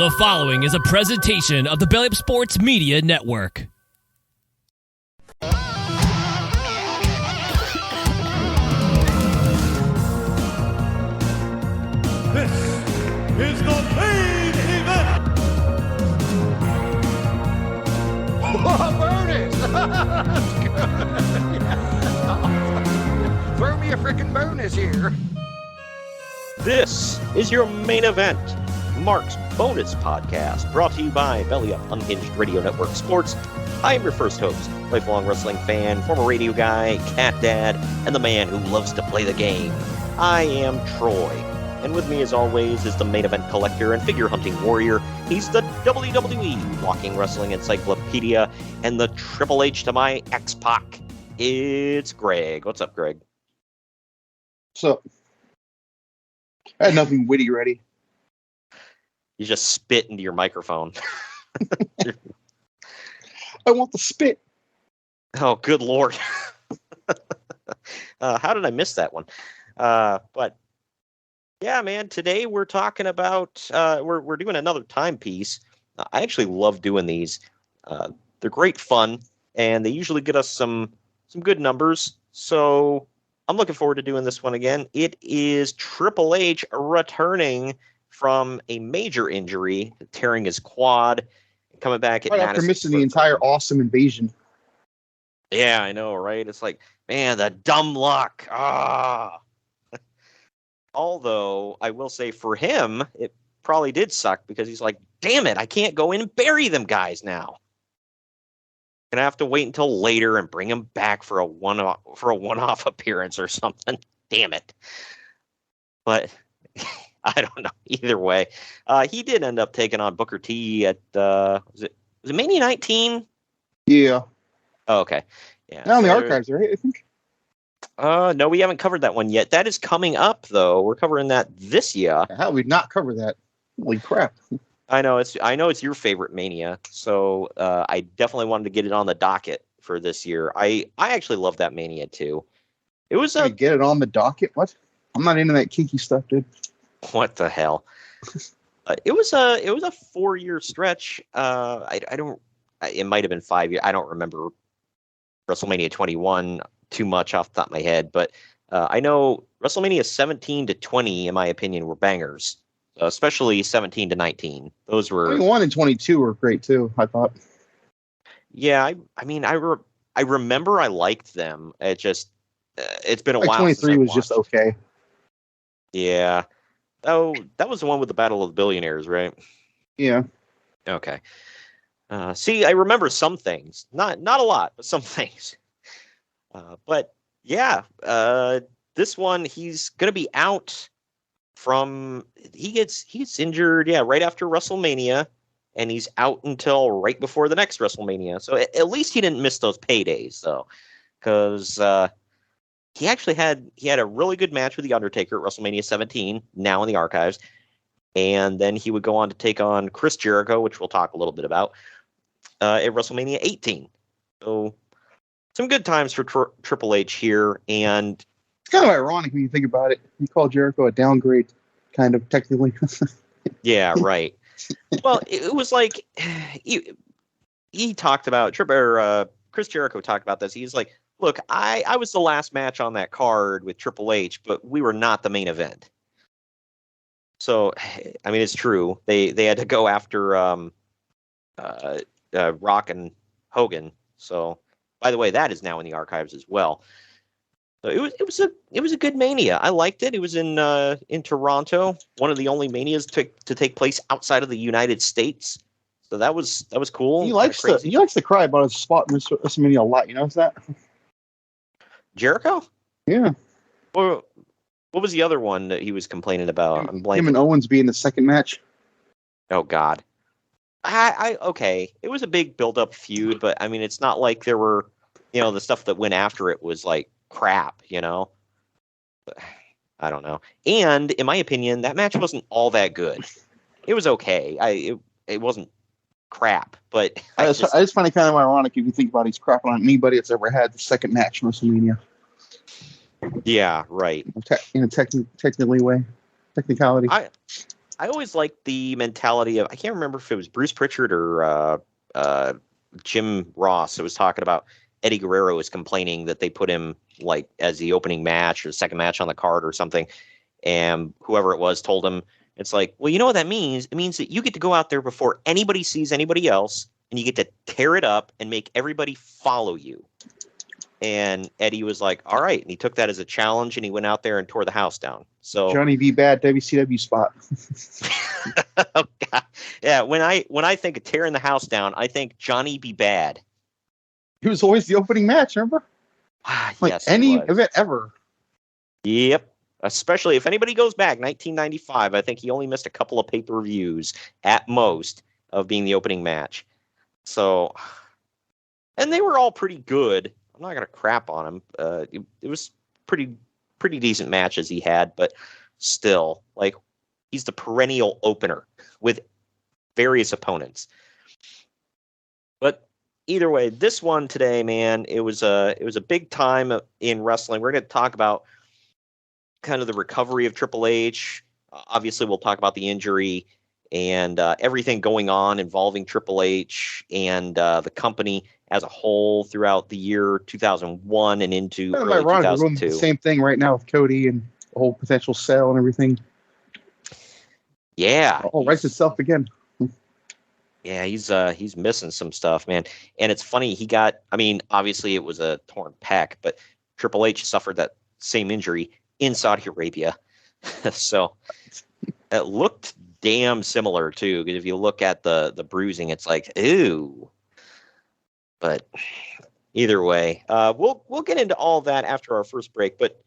The following is a presentation of the Belly Up Sports Media Network. This is the main event. Bonus! That's good. Yeah. Throw me a freaking bonus here. This is your main event, Mark's Bonus Podcast, brought to you by Belly Up Unhinged Radio Network Sports. I am your first host, lifelong wrestling fan, former radio guy, cat dad, and the man who loves to play the game. I am Troy, and with me as always is the main event collector and figure hunting warrior. He's the WWE Walking Wrestling Encyclopedia and the Triple H to my X-Pac. It's Greg. What's up, Greg? So, I had nothing witty ready. You just spit into your microphone. I want the spit. Oh, good Lord. How did I miss that one? But yeah, man, today we're talking about, we're doing another timepiece. I actually love doing these. They're great fun, and they usually get us some good numbers. So I'm looking forward to doing this one again. It is Triple H returning from a major injury, tearing his quad, coming back at right after missing the entire Awesome Invasion. Yeah, I know, right? It's like, man, the dumb luck. Although, I will say for him, it probably did suck because he's like, damn it, I can't go in and bury them guys now. Gonna have to wait until later and bring him back for a one-off appearance or something. Damn it. But I don't know. Either way, he did end up taking on Booker T at was it Mania 19? Yeah. Oh, okay. Yeah. Now in the archives, right? I think. No, we haven't covered that one yet. That is coming up, though. We're covering that this year. How we'd not cover that? Holy crap! I know it's your favorite Mania, so I definitely wanted to get it on the docket for this year. I actually love that Mania too. It was get it on the docket. What? I'm not into that kinky stuff, dude. What the hell? It was a 4-year stretch. It might have been 5 years. I don't remember WrestleMania 21 too much off the top of my head, but I know WrestleMania 17 to 20, in my opinion, were bangers. Especially 17 to 19. Those were 21 and 22 were great too, I thought. Yeah, I remember I liked them. It just it's been a while. 23 was just okay. Yeah. Oh, that was the one with the Battle of the Billionaires, right? Yeah. Okay. See, I remember some things. Not a lot, but some things. But yeah, this one he's gonna be out from he gets injured, right after WrestleMania, and he's out until right before the next WrestleMania. So at least he didn't miss those paydays, though, because he actually had a really good match with The Undertaker at WrestleMania 17, now in the archives, and then he would go on to take on Chris Jericho, which we'll talk a little bit about, at WrestleMania 18. So some good times for Triple H here, and it's kind of ironic when you think about it. You call Jericho a downgrade, kind of technically. Yeah, right. Well, it was like he talked about Chris Jericho talked about this. He's like, look, I was the last match on that card with Triple H, but we were not the main event. So, I mean, it's true. They had to go after Rock and Hogan. So, by the way, that is now in the archives as well. So it was a good Mania. I liked it. It was in Toronto, one of the only Manias to take place outside of the United States. So that was cool. He likes to cry about his spot in WrestleMania a lot. You notice that? Jericho? Yeah. Well, what was the other one that he was complaining about? I'm blanking. Him and Owens being the second match. Oh God. Okay. It was a big build-up feud, but I mean, it's not like there were, the stuff that went after it was like crap, I don't know. And in my opinion, that match wasn't all that good. It was okay. It wasn't crap, but I just find it kind of ironic if you think about it, he's crapping on anybody that's ever had the second match in WrestleMania. Yeah, right. In a technicality. I always liked the mentality of, I can't remember if it was Bruce Pritchard or Jim Ross. It was talking about Eddie Guerrero was complaining that they put him like as the opening match or second match on the card or something. And whoever it was told him, it's like, well, you know what that means? It means that you get to go out there before anybody sees anybody else, and you get to tear it up and make everybody follow you. And Eddie was like, all right. And he took that as a challenge, and he went out there and tore the house down. So Johnny B. Bad, WCW spot. Oh, God. Yeah, when I think of tearing the house down, I think Johnny B. Bad. He was always the opening match, remember? Like Yes, any he was. event ever. Yep. Especially if anybody goes back, 1995, I think he only missed a couple of pay-per-views at most of being the opening match. So, and they were all pretty good. I'm not going to crap on him. It was pretty decent matches he had, but still, like, he's the perennial opener with various opponents. But either way, this one today, man, it was a big time in wrestling. We're going to talk about kind of the recovery of Triple H. Obviously, we'll talk about the injury and everything going on involving Triple H and the company as a whole throughout the year 2001 and into Kind of early ironic, we're doing 2002. the same thing right now with Cody and the whole potential sale and everything. Yeah. All writes itself again. Yeah, he's missing some stuff, man. And it's funny, obviously it was a torn pec, but Triple H suffered that same injury in Saudi Arabia. So it looked damn similar too, because if you look at the bruising, it's like, ooh. But either way, we'll get into all that after our first break, but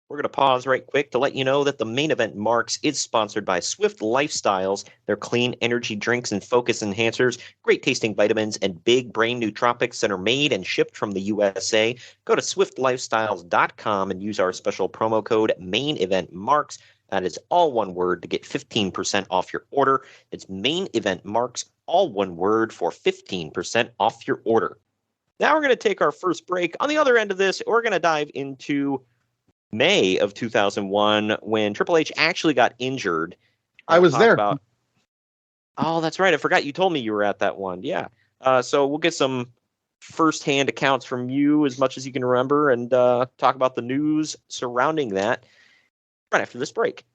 we're going to pause right quick to let you know that the Main Event Marks is sponsored by Swift Lifestyles. Their clean energy drinks and focus enhancers, great tasting vitamins, and big brain nootropics that are made and shipped from the USA. Go to swiftlifestyles.com and use our special promo code Main Event Marks. That is all one word to get 15% off your order. It's Main Event Marks, all one word for 15% off your order. Now we're going to take our first break. On the other end of this, we're going to dive into May of 2001 when Triple H actually got injured. I was there. Oh, that's right. I forgot you told me you were at that one. Yeah. So we'll get some firsthand accounts from you as much as you can remember and talk about the news surrounding that right after this break.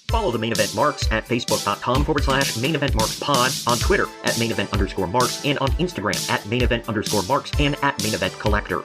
Follow the Main Event Marks at facebook.com/Main Event Marks Pod, on Twitter at Main Event _Marks, and on Instagram at Main Event _Marks and at Main Event Collector.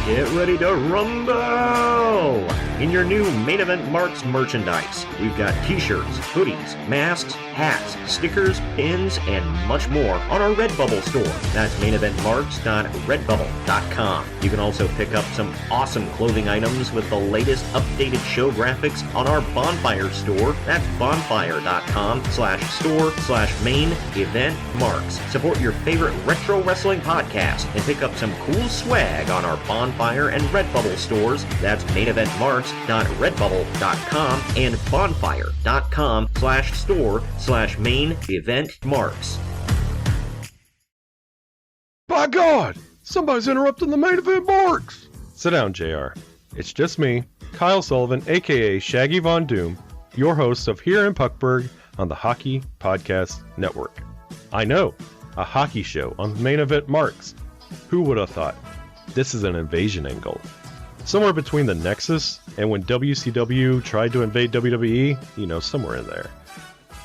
Get ready to rumble in your new Main Event Marks merchandise. We've got t-shirts, hoodies, masks, hats, stickers, pins, and much more on our Redbubble store. That's maineventmarks.redbubble.com. You can also pick up some awesome clothing items with the latest updated show graphics on our Bonfire store. That's bonfire.com/store/main event marks. Support your favorite retro wrestling podcast and pick up some cool swag on our Bonfire and Redbubble stores. That's maineventmarks.redbubble.com and bonfire.com/store/main event marks. By God! Somebody's interrupting the Main Event Marks! Sit down, JR. It's just me, Kyle Sullivan, aka Shaggy Von Doom, your host of Here in Puckburg on the Hockey Podcast Network. I know, a hockey show on Main Event Marks. Who would have thought? This is an invasion angle. Somewhere between the Nexus and when WCW tried to invade WWE, somewhere in there.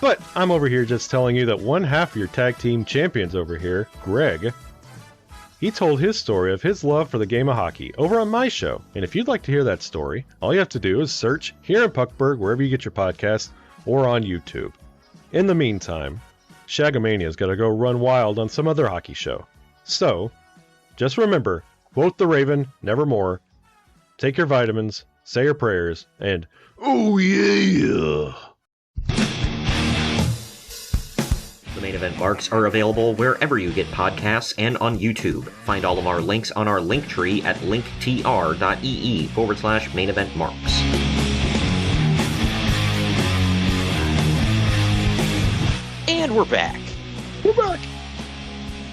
But I'm over here just telling you that one half of your tag team champions over here, Greg, he told his story of his love for the game of hockey over on my show. And if you'd like to hear that story, all you have to do is search Here in Puckburg wherever you get your podcast or on YouTube. In the meantime, Shagamania's got to go run wild on some other hockey show. So, just remember, quote the Raven, nevermore, take your vitamins, say your prayers, and oh yeah! The Main Event Marks are available wherever you get podcasts and on YouTube. Find all of our links on our link tree at linktr.ee/Main Event Marks. And we're back. We're back.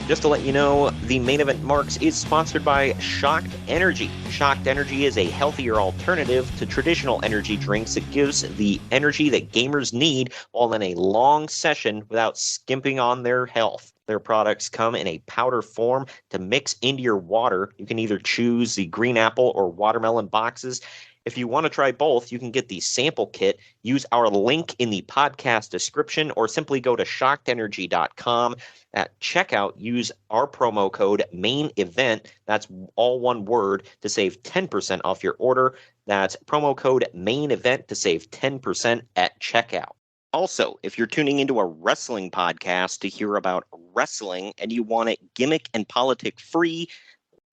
Just to let you know, the Main Event Marks is sponsored by Shocked Energy. Shocked Energy is a healthier alternative to traditional energy drinks that gives the energy that gamers need while in a long session without skimping on their health. Their products come in a powder form to mix into your water. You can either choose the green apple or watermelon boxes. If you want to try both, you can get the sample kit. Use our link in the podcast description or simply go to shockedenergy.com. At checkout, use our promo code MAINEVENT, that's all one word, to save 10% off your order. That's promo code MAINEVENT to save 10% at checkout. Also, if you're tuning into a wrestling podcast to hear about wrestling and you want it gimmick and politic free,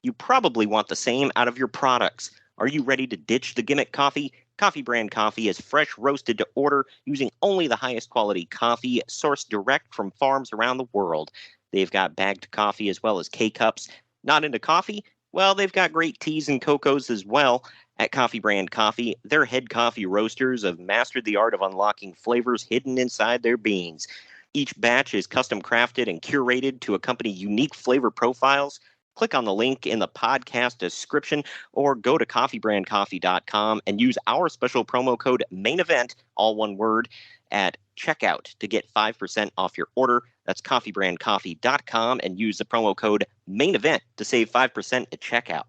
you probably want the same out of your products. Are you ready to ditch the gimmick coffee? Coffee Brand Coffee is fresh roasted to order using only the highest quality coffee sourced direct from farms around the world. They've got bagged coffee as well as K-Cups. Not into coffee? Well, they've got great teas and cocos as well. At Coffee Brand Coffee, their head coffee roasters have mastered the art of unlocking flavors hidden inside their beans. Each batch is custom crafted and curated to accompany unique flavor profiles. Click on the link in the podcast description or go to coffeebrandcoffee.com and use our special promo code MAINEVENT, all one word, at checkout to get 5% off your order. That's coffeebrandcoffee.com and use the promo code MAINEVENT to save 5% at checkout.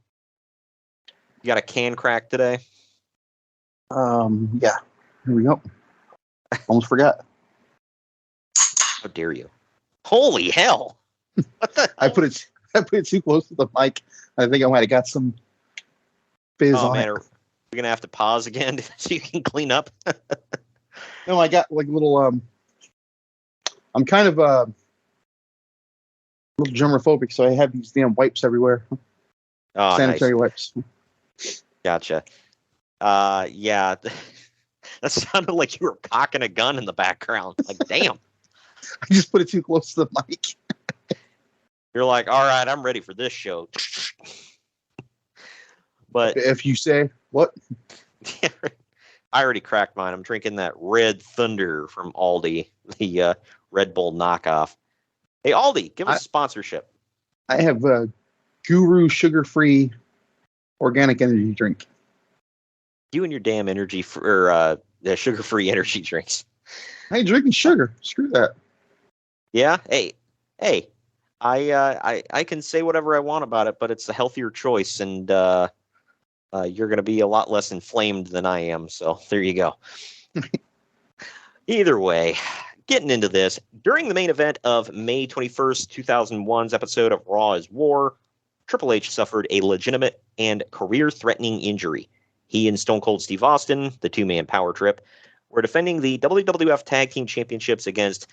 You got a can crack today? Yeah. Here we go. Almost forgot. How dare you? Holy hell! What the I put it too close to the mic. I think I might have got some fizz on man, it. are we gonna have to pause again so you can clean up? No, I got like little. I'm kind of a little germophobic, so I have these damn wipes everywhere. Oh, Sanitary nice. wipes. Gotcha. Yeah, that sounded like you were cocking a gun in the background. Like, damn. I just put it too close to the mic. You're like, all right, I'm ready for this show. But If you say what? I already cracked mine. I'm drinking that Red Thunder from Aldi, the Red Bull knockoff. Hey, Aldi, give us a sponsorship. I have a Guru sugar-free organic energy drink. You and your damn the sugar-free energy drinks. I ain't drinking sugar. Screw that. Yeah. Hey. I can say whatever I want about it, but it's a healthier choice, and you're going to be a lot less inflamed than I am. So there you go. Either way, getting into this, during the main event of May 21st, 2001's episode of Raw is War, Triple H suffered a legitimate and career-threatening injury. He and Stone Cold Steve Austin, the two-man power trip, were defending the WWF Tag Team Championships against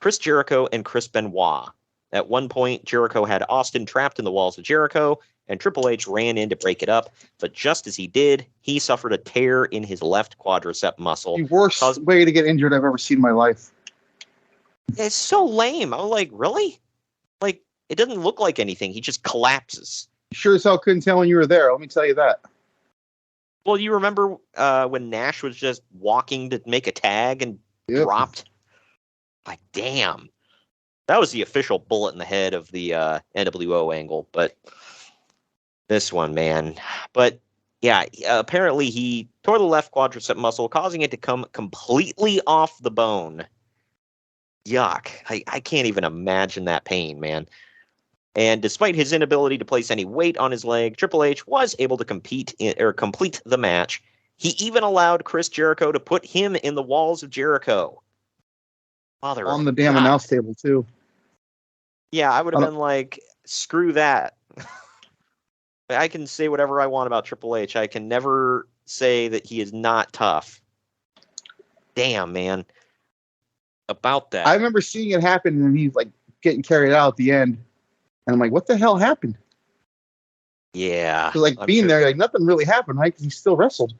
Chris Jericho and Chris Benoit. At one point, Jericho had Austin trapped in the walls of Jericho, and Triple H ran in to break it up. But just as he did, he suffered a tear in his left quadricep muscle. The worst way to get injured I've ever seen in my life. It's so lame. I'm like, really? Like, it doesn't look like anything. He just collapses. You sure as hell couldn't tell when you were there. Let me tell you that. Well, you remember when Nash was just walking to make a tag and dropped? Like, damn. That was the official bullet in the head of the NWO angle, but this one, man. But yeah, apparently he tore the left quadricep muscle, causing it to come completely off the bone. Yuck. I can't even imagine that pain, man. And despite his inability to place any weight on his leg, Triple H was able to complete the match. He even allowed Chris Jericho to put him in the walls of Jericho. Mother on the damn announce table, too. Yeah, I would have been like, screw that. I can say whatever I want about Triple H. I can never say that he is not tough. Damn, man. About that. I remember seeing it happen, and he's like getting carried out at the end. And I'm like, what the hell happened? Yeah. Because like being there, like nothing really happened, right? Because he still wrestled.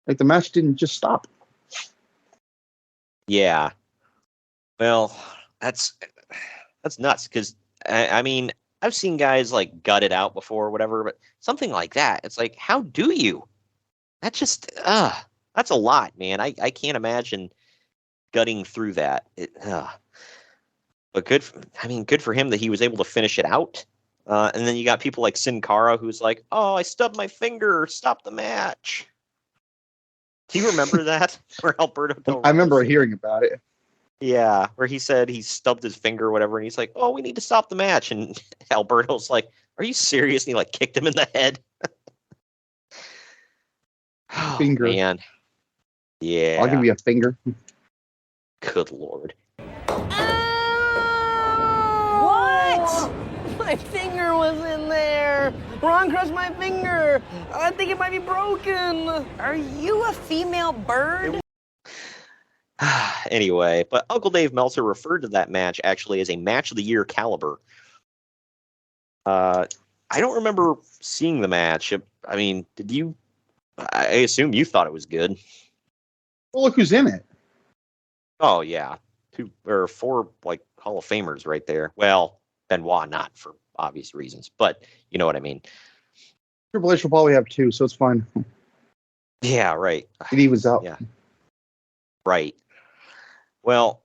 Like the match didn't just stop. Yeah. Well, that's nuts. Because I mean, I've seen guys like gut it out before or whatever, but something like that, it's like, how do you? That's just that's a lot, man. I can't imagine gutting through that. But good for him that he was able to finish it out. And then you got people like Sin Cara, who's like, "Oh, I stubbed my finger. Stop the match." Do you remember that? Where Alberto Del I remember Rio- hearing about it. Yeah, where he said he stubbed his finger or whatever, and he's like, "Oh, we need to stop the match." And Alberto's like, "Are you serious?" And he like kicked him in the head. Oh, Finger. man. Yeah. I'll give you a finger. Good Lord. What? My finger was in there. Ron crushed my finger. I think it might be broken. Are you a female bird? Anyway, but Uncle Dave Meltzer referred to that match actually as a match of the year caliber. I don't remember seeing the match. I mean, did you? I assume you thought it was good. Well, look who's in it. Oh yeah, 2 or 4 like Hall of Famers right there. Well, Benoit not for obvious reasons, but you know what I mean. Triple H will probably have 2, so it's fine. Yeah, right. And he was out. Yeah. Right. Well,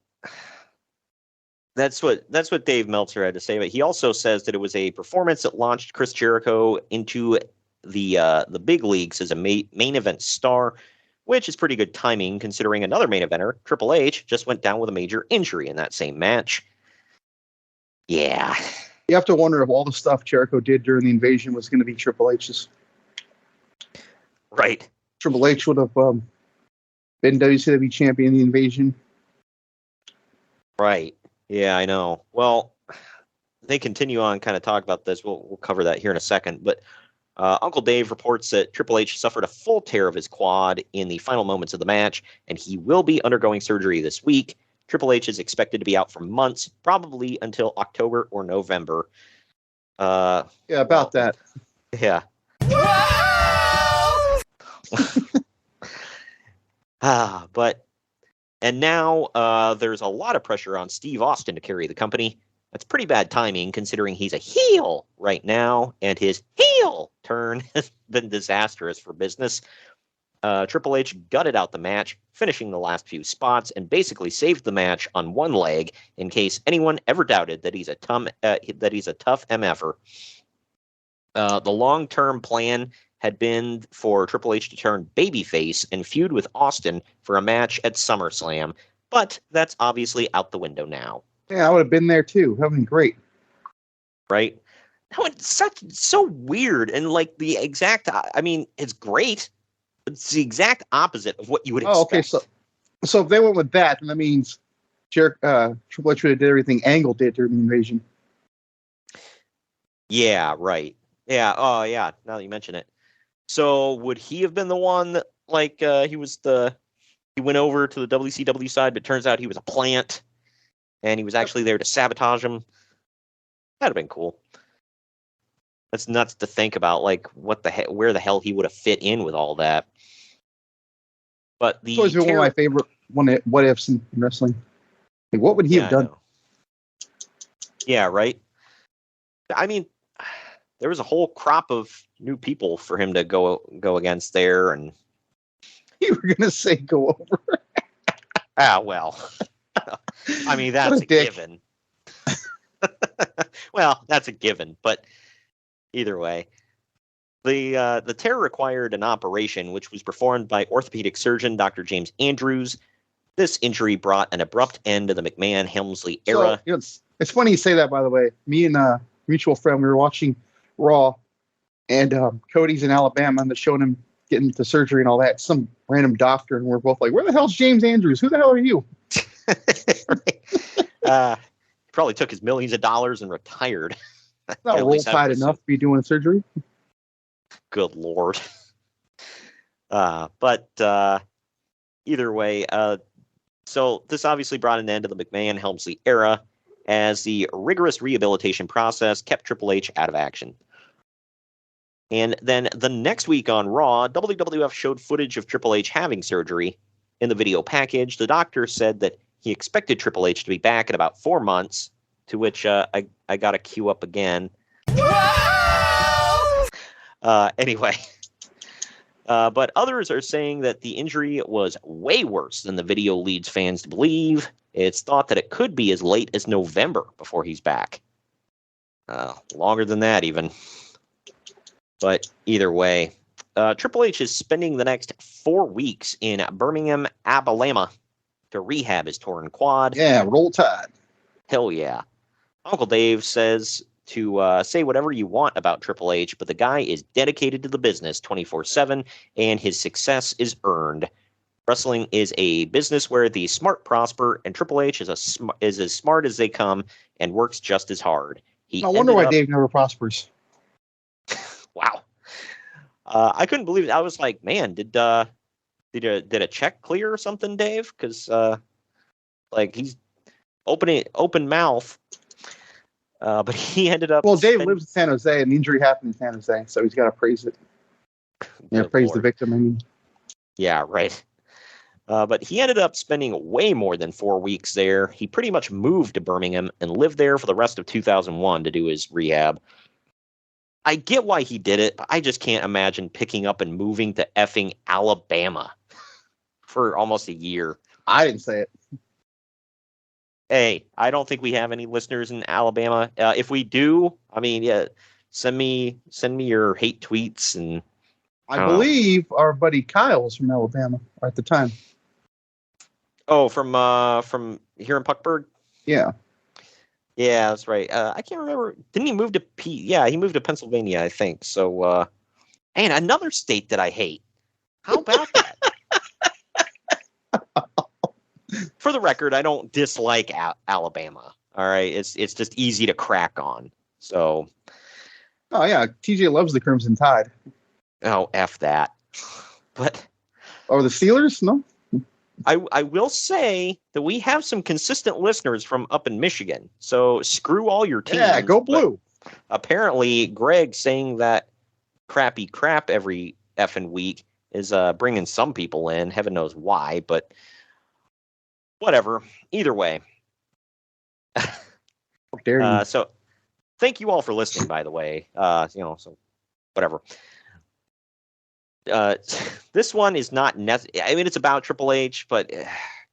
that's what Dave Meltzer had to say. But he also says that it was a performance that launched Chris Jericho into the big leagues as a main event star, which is pretty good timing considering another main eventer, Triple H, just went down with a major injury in that same match. Yeah. You have to wonder if all the stuff Jericho did during the invasion was going to be Triple H's. Right. Triple H would have been WCW champion in the invasion. Right. Yeah, I know. Well, they continue on kind of talk about this. We'll cover that here in a second. But Uncle Dave reports that Triple H suffered a full tear of his quad in the final moments of the match, and he will be undergoing surgery this week. Triple H is expected to be out for months, probably until October or November. Yeah, about that. Yeah. And now there's a lot of pressure on Steve Austin to carry the company. That's pretty bad timing considering he's a heel right now, and his heel turn has been disastrous for business. Triple H gutted out the match, finishing the last few spots, and basically saved the match on one leg in case anyone ever doubted that he's a tough MFer. The long-term plan had been for Triple H to turn babyface and feud with Austin for a match at SummerSlam, but that's obviously out the window now. Yeah, I would have been there too. That would be great. Right? No, it's so weird, and like the exact, I mean, it's great. It's the exact opposite of what you would expect. Oh, okay. So if they went with that, then that means Triple H would have did everything Angle did during the invasion. Yeah, right. Yeah. Oh, yeah. Now that you mention it. So would he have been the one that, like, he went over to the WCW side, but turns out he was a plant, and he was actually there to sabotage him? That'd have been cool. That's nuts to think about, like, where the hell he would have fit in with all that. But It's always been one of my favorite what ifs in wrestling. Like, what would he have done? Yeah, right. I mean, there was a whole crop of new people for him to go against there, and You were gonna say go over. well, I mean that's a given. Well, that's a given, but either way, the tear required an operation, which was performed by orthopedic surgeon Dr. James Andrews. This injury brought an abrupt end to the McMahon-Helmsley era. So, it's funny you say that, by the way. Me and a mutual friend, we were watching Raw, and Cody's in Alabama, and they're showing him getting to surgery and all that. Some random doctor, and we're both like, "Where the hell's James Andrews? Who the hell are you?" Probably took his millions of dollars and retired. Not roll tide enough to be doing surgery. Good Lord. But either way, so this obviously brought an end to the McMahon-Helmsley era, as the rigorous rehabilitation process kept Triple H out of action. And then the next week on Raw, WWF showed footage of Triple H having surgery. In the video package, the doctor said that he expected Triple H to be back in about 4 months, to which I got to queue up again. Anyway. But others are saying that the injury was way worse than the video leads fans to believe. It's thought that it could be as late as November before he's back. Longer than that, even. But either way, Triple H is spending the next 4 weeks in Birmingham, Alabama to rehab his torn quad. Yeah, roll tide. Hell yeah. Uncle Dave says to say whatever you want about Triple H, but the guy is dedicated to the business 24/7, and his success is earned. Wrestling is a business where the smart prosper, and Triple H is as smart as they come and works just as hard. I wonder why Dave never prospers. Wow. I couldn't believe it. I was like, man, did a check clear or something, Dave? Because like he's open mouth. But he ended up. Well, Dave lives in San Jose, and the injury happened in San Jose, so he's got to praise it. Yeah, praise the victim. I mean. Yeah, right. But he ended up spending way more than 4 weeks there. He pretty much moved to Birmingham and lived there for the rest of 2001 to do his rehab. I get why he did it, but I just can't imagine picking up and moving to effing Alabama for almost a year. I didn't say it. Hey, I don't think we have any listeners in Alabama. If we do, I mean, yeah, send me your hate tweets. And I believe our buddy Kyle was from Alabama at the time. Oh, from here in Puckburg? Yeah. Yeah, that's right. I can't remember. Didn't he move to Yeah, he moved to Pennsylvania, I think. So, and another state that I hate. How about that? For the record, I don't dislike Alabama. All right, it's just easy to crack on. So. Oh yeah, TJ loves the Crimson Tide. Oh, F that. But. Oh, the Steelers? No. I will say that we have some consistent listeners from up in Michigan. So screw all your teams. Yeah, go blue. Apparently, Greg saying that crappy crap every effing week is bringing some people in. Heaven knows why, but whatever. Either way. How dare you. So thank you all for listening, by the way. So whatever. This one is not necessary. I mean, it's about Triple H, but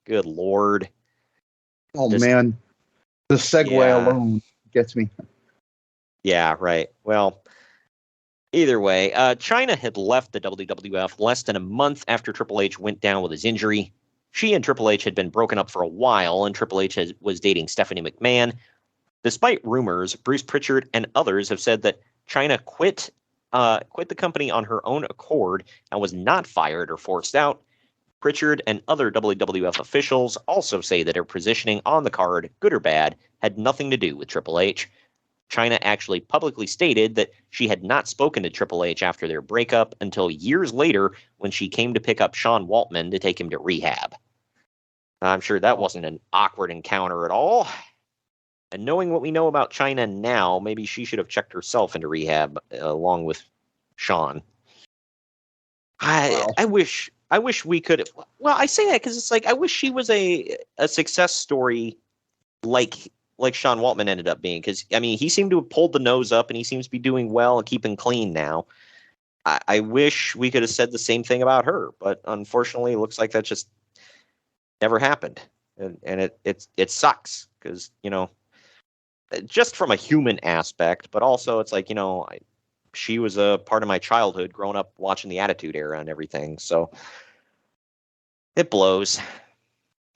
good Lord. Oh, man. The segue alone gets me. Yeah, right. Well, either way, China had left the WWF less than a month after Triple H went down with his injury. She and Triple H had been broken up for a while, and Triple H was dating Stephanie McMahon. Despite rumors, Bruce Pritchard and others have said that China quit the company on her own accord and was not fired or forced out. Pritchard and other WWF officials also say that her positioning on the card, good or bad, had nothing to do with Triple H. China actually publicly stated that she had not spoken to Triple H after their breakup until years later when she came to pick up Sean Waltman to take him to rehab. I'm sure that wasn't an awkward encounter at all. And knowing what we know about China now, maybe she should have checked herself into rehab along with Sean. I wish we could. Well, I say that because it's like I wish she was a success story like Sean Waltman ended up being. Because I mean, he seemed to have pulled the nose up, and he seems to be doing well and keeping clean now. I wish we could have said the same thing about her, but unfortunately, it looks like that just never happened, and it sucks because just from a human aspect, but also it's like, she was a part of my childhood growing up watching the Attitude Era and everything. So it blows.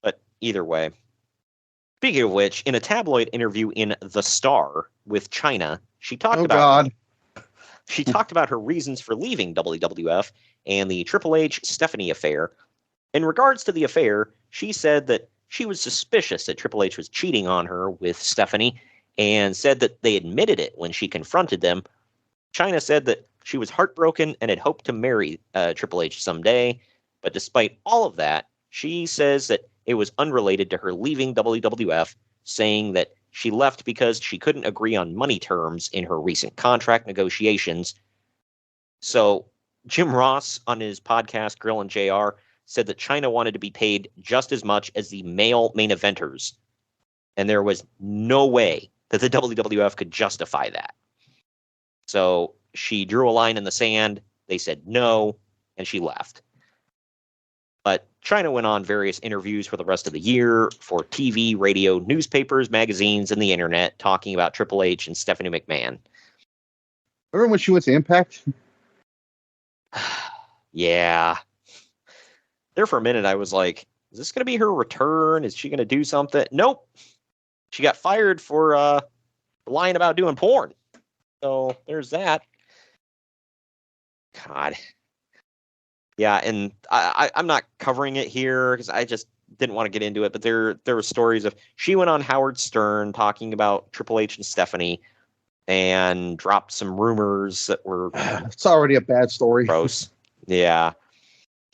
But either way, speaking of which, in a tabloid interview in The Star with China, she talked about her reasons for leaving WWF and the Triple H Stephanie affair. In regards to the affair, she said that she was suspicious that Triple H was cheating on her with Stephanie, and said that they admitted it when she confronted them. China said that she was heartbroken and had hoped to marry Triple H someday, but despite all of that, she says that it was unrelated to her leaving WWF, saying that she left because she couldn't agree on money terms in her recent contract negotiations. So Jim Ross on his podcast, Grill and JR, said that China wanted to be paid just as much as the male main eventers, and there was no way that the WWF could justify that. So she drew a line in the sand. They said no, and she left. But China went on various interviews for the rest of the year for TV, radio, newspapers, magazines, and the internet, talking about Triple H and Stephanie McMahon. Remember when she went to Impact? Yeah. There for a minute, I was like, is this going to be her return? Is she going to do something? Nope. She got fired for lying about doing porn. So there's that. God. Yeah, and I'm not covering it here because I just didn't want to get into it, but there were stories of she went on Howard Stern talking about Triple H and Stephanie and dropped some rumors that were It's already a bad story. gross. Yeah.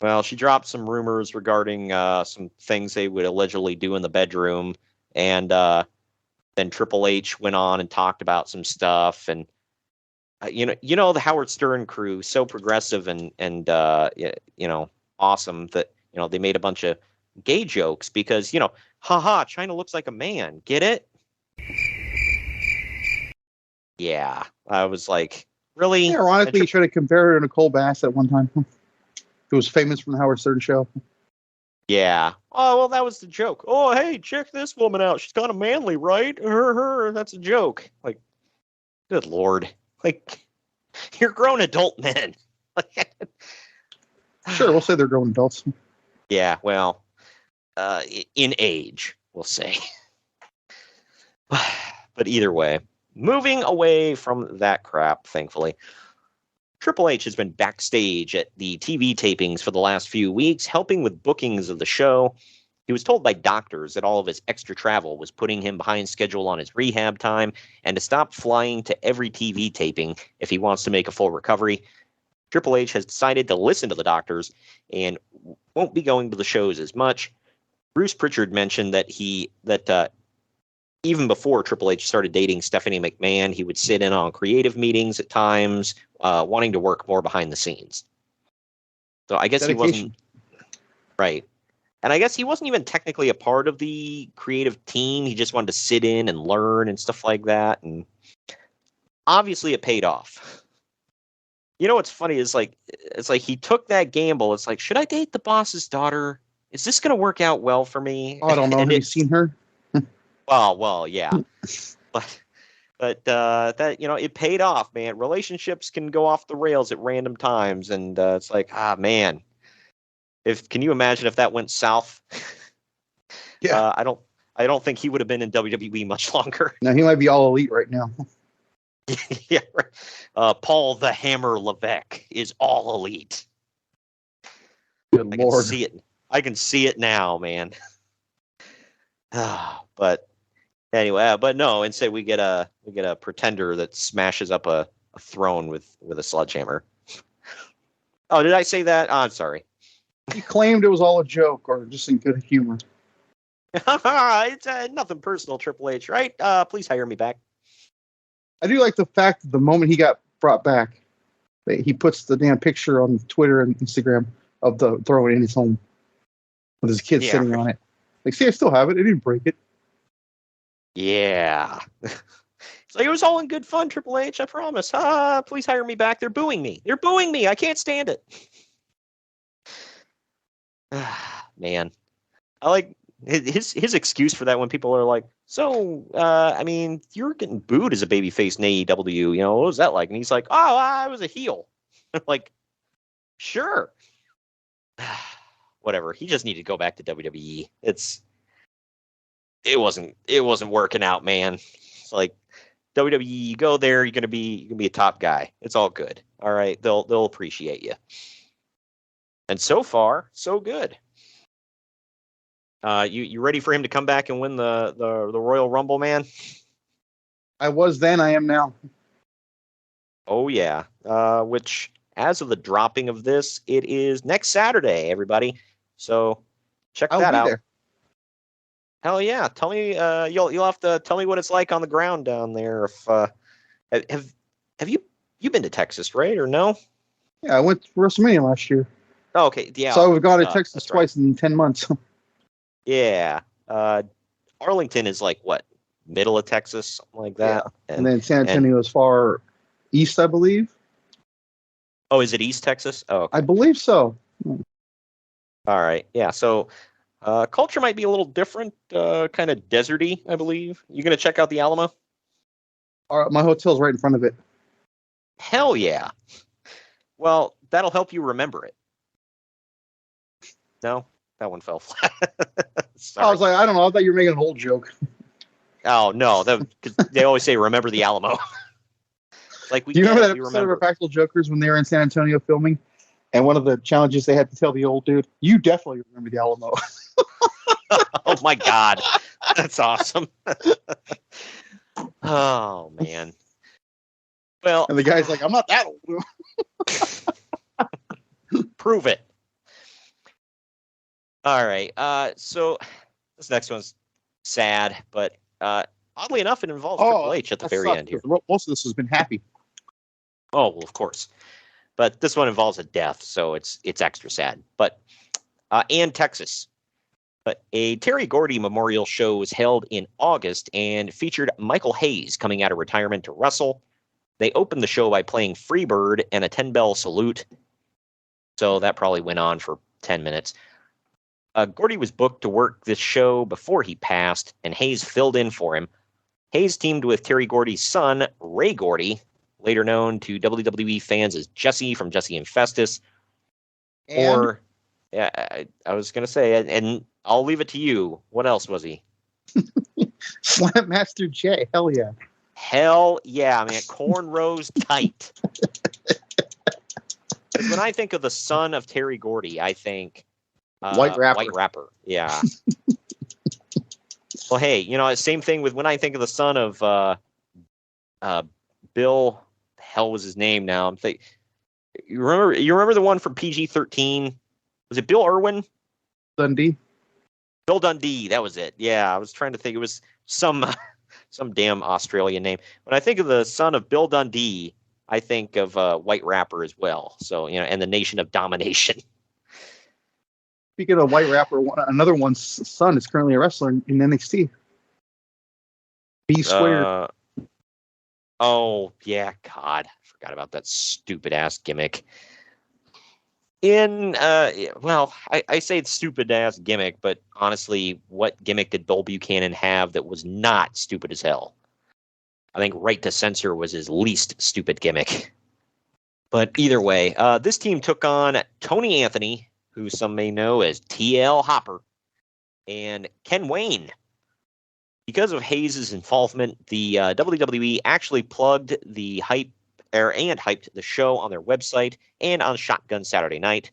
Well, she dropped some rumors regarding some things they would allegedly do in the bedroom, and then Triple H went on and talked about some stuff, and the Howard Stern crew, so progressive and awesome that they made a bunch of gay jokes because haha, China looks like a man. Get it? Yeah, I was like, really? Yeah, ironically, you tried to compare her to Nicole Bass at one time, who was famous from the Howard Stern show. Yeah. Oh, well, that was the joke. Oh, hey, check this woman out. She's kind of manly, right? Her. That's a joke. Like, good Lord. Like, you're grown adult men. Sure, we'll say they're grown adults. Yeah, well, in age, we'll say. But either way, moving away from that crap, thankfully, Triple H has been backstage at the TV tapings for the last few weeks, helping with bookings of the show. He was told by doctors that all of his extra travel was putting him behind schedule on his rehab time and to stop flying to every TV taping if he wants to make a full recovery. Triple H has decided to listen to the doctors and won't be going to the shows as much. Bruce Pritchard mentioned that even before Triple H started dating Stephanie McMahon, he would sit in on creative meetings at times, wanting to work more behind the scenes. So I guess Dedication. He wasn't right. And I guess he wasn't even technically a part of the creative team. He just wanted to sit in and learn and stuff like that. And obviously it paid off. What's funny is it's like he took that gamble. It's like, should I date the boss's daughter? Is this going to work out well for me? Oh, I don't know. Have you seen her? Well, yeah. But that, it paid off, man. Relationships can go off the rails at random times. And it's like, man. Can you imagine if that went south? Yeah. I don't think he would have been in WWE much longer. No, he might be all elite right now. Yeah, right. Paul the Hammer Levesque is all elite. Good Lord. I can see it now, man. But anyway, but no, instead we get a pretender that smashes up a throne with a sledgehammer. Oh, did I say that? Oh, I'm sorry. He claimed it was all a joke or just in good humor. It's nothing personal, Triple H, right? Please hire me back. I do like the fact that the moment he got brought back, that he puts the damn picture on Twitter and Instagram of the throne in his home with his kid sitting on it. Like, see, I still have it. I didn't break it. Yeah. It's like, it was all in good fun, Triple H, I promise. Please hire me back. They're booing me. I can't stand it. Man. I like his excuse for that when people are like, so, you're getting booed as a babyface in AEW. What was that like? And he's like, oh, I was a heel. Like, sure. Whatever. He just needed to go back to WWE. It wasn't working out, man. It's like WWE, you go there, you're gonna be a top guy. It's all good. All right, they'll appreciate you. And so far, so good. You ready for him to come back and win the Royal Rumble, man? I was then, I am now. Oh yeah. Which, as of the dropping of this, it is next Saturday, everybody. So check that out. There. Hell yeah! Tell me, you'll have to tell me what it's like on the ground down there. If have you been to Texas, right, or no? Yeah, I went to WrestleMania last year. Oh, okay, yeah. So I've gone to Texas twice in 10 months. Yeah. Arlington is like what, middle of Texas, something like that. Yeah. And then San Antonio is far east, I believe. Oh, is it East Texas? Oh, okay. I believe so. All right. Yeah. So culture might be a little different, kind of deserty, I believe. You going to check out the Alamo? All right, my hotel's right in front of it. Hell yeah. Well, that'll help you remember it. No, that one fell flat. Sorry. I was like, I don't know. I thought you were making an old joke. Oh no, cause they always say remember the Alamo. Like Do you remember that episode of Practical Jokers when they were in San Antonio filming? And one of the challenges they had to tell the old dude, you definitely remember the Alamo. Oh my God. That's awesome. Oh man. Well, And the guy's like, I'm not that old. prove it. All right. So this next one's sad, but oddly enough, it involves Triple H at the very end here. Most of this has been happy. Oh, well, of course. But this one involves a death, so it's extra sad. But and Texas. But a Terry Gordy memorial show was held in August and featured Michael Hayes coming out of retirement to wrestle. They opened the show by playing Freebird and a 10-bell salute. So that probably went on for 10 minutes. Gordy was booked to work this show before he passed, and Hayes filled in for him. Hayes teamed with Terry Gordy's son, Ray Gordy, later known to WWE fans as Jesse from Jesse and Festus. I was going to say, and I'll leave it to you. What else was he? Slam Master J. Hell yeah. Hell yeah, man. Cornrows tight. When I think of the son of Terry Gordy, I think White Rapper. White Rapper. Yeah. Well, hey, same thing with when I think of the son of Bill. The hell was his name now? I'm thinking. You remember the one from PG-13? Was it Bill Irwin? Dundee. Bill Dundee. That was it. Yeah, I was trying to think. It was some damn Australian name. When I think of the son of Bill Dundee, I think of White Rapper as well. So and the Nation of Domination. Speaking of White Rapper, another one's son is currently a wrestler in NXT. B squared. Oh yeah, God, I forgot about that stupid ass gimmick. I say it's stupid ass gimmick, but honestly, what gimmick did Bill Buchanan have that was not stupid as hell? I think Right to Censor was his least stupid gimmick. But either way, this team took on Tony Anthony, who some may know as TL Hopper, and Ken Wayne. Because of Hayes' involvement, the WWE actually plugged the hyped the show on their website and on Shotgun Saturday Night.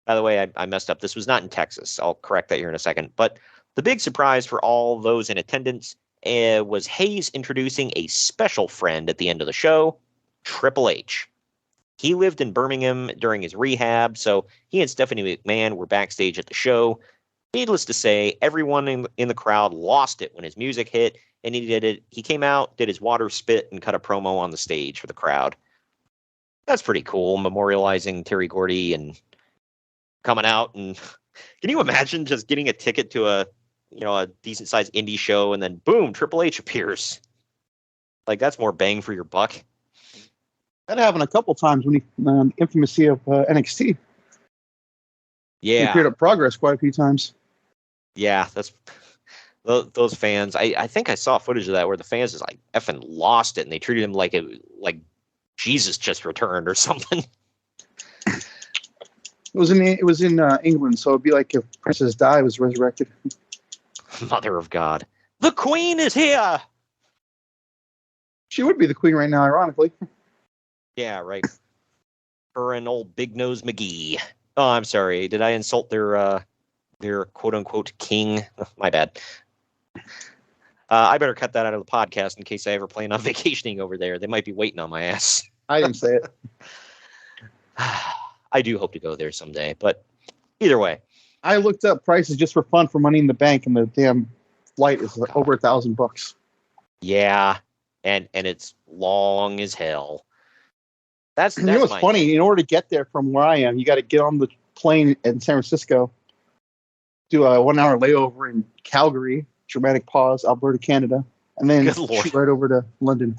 By the way, I messed up. This was not in Texas. I'll correct that here in a second. But the big surprise for all those in attendance was Hayes introducing a special friend at the end of the show, Triple H. He lived in Birmingham during his rehab, so he and Stephanie McMahon were backstage at the show. Needless to say, everyone in the crowd lost it when his music hit, and he did it. He came out, did his water spit, and cut a promo on the stage for the crowd. That's pretty cool, memorializing Terry Gordy and coming out. And can you imagine just getting a ticket to a decent sized indie show, and then boom, Triple H appears? Like, that's more bang for your buck. That happened a couple times when he infamously of NXT. Yeah, he appeared at Progress quite a few times. Yeah, that's those fans. I think I saw footage of that where the fans just like effing lost it, and they treated him like Jesus just returned or something. It was in England, so it'd be like if Princess Di was resurrected. Mother of God, the Queen is here. She would be the Queen right now, ironically. Yeah, right. Her and old Big Nose McGee. Oh, I'm sorry. Did I insult their quote unquote king? Oh, my bad. I better cut that out of the podcast in case I ever plan on vacationing over there. They might be waiting on my ass. I didn't say it. I do hope to go there someday, but either way. I looked up prices just for fun for Money in the Bank, and the damn flight is over $1,000. Yeah, and it's long as hell. That's you know what's funny? In order to get there from where I am, you got to get on the plane in San Francisco, do a 1 hour layover in Calgary, dramatic pause, Alberta, Canada, and then shoot right over to London.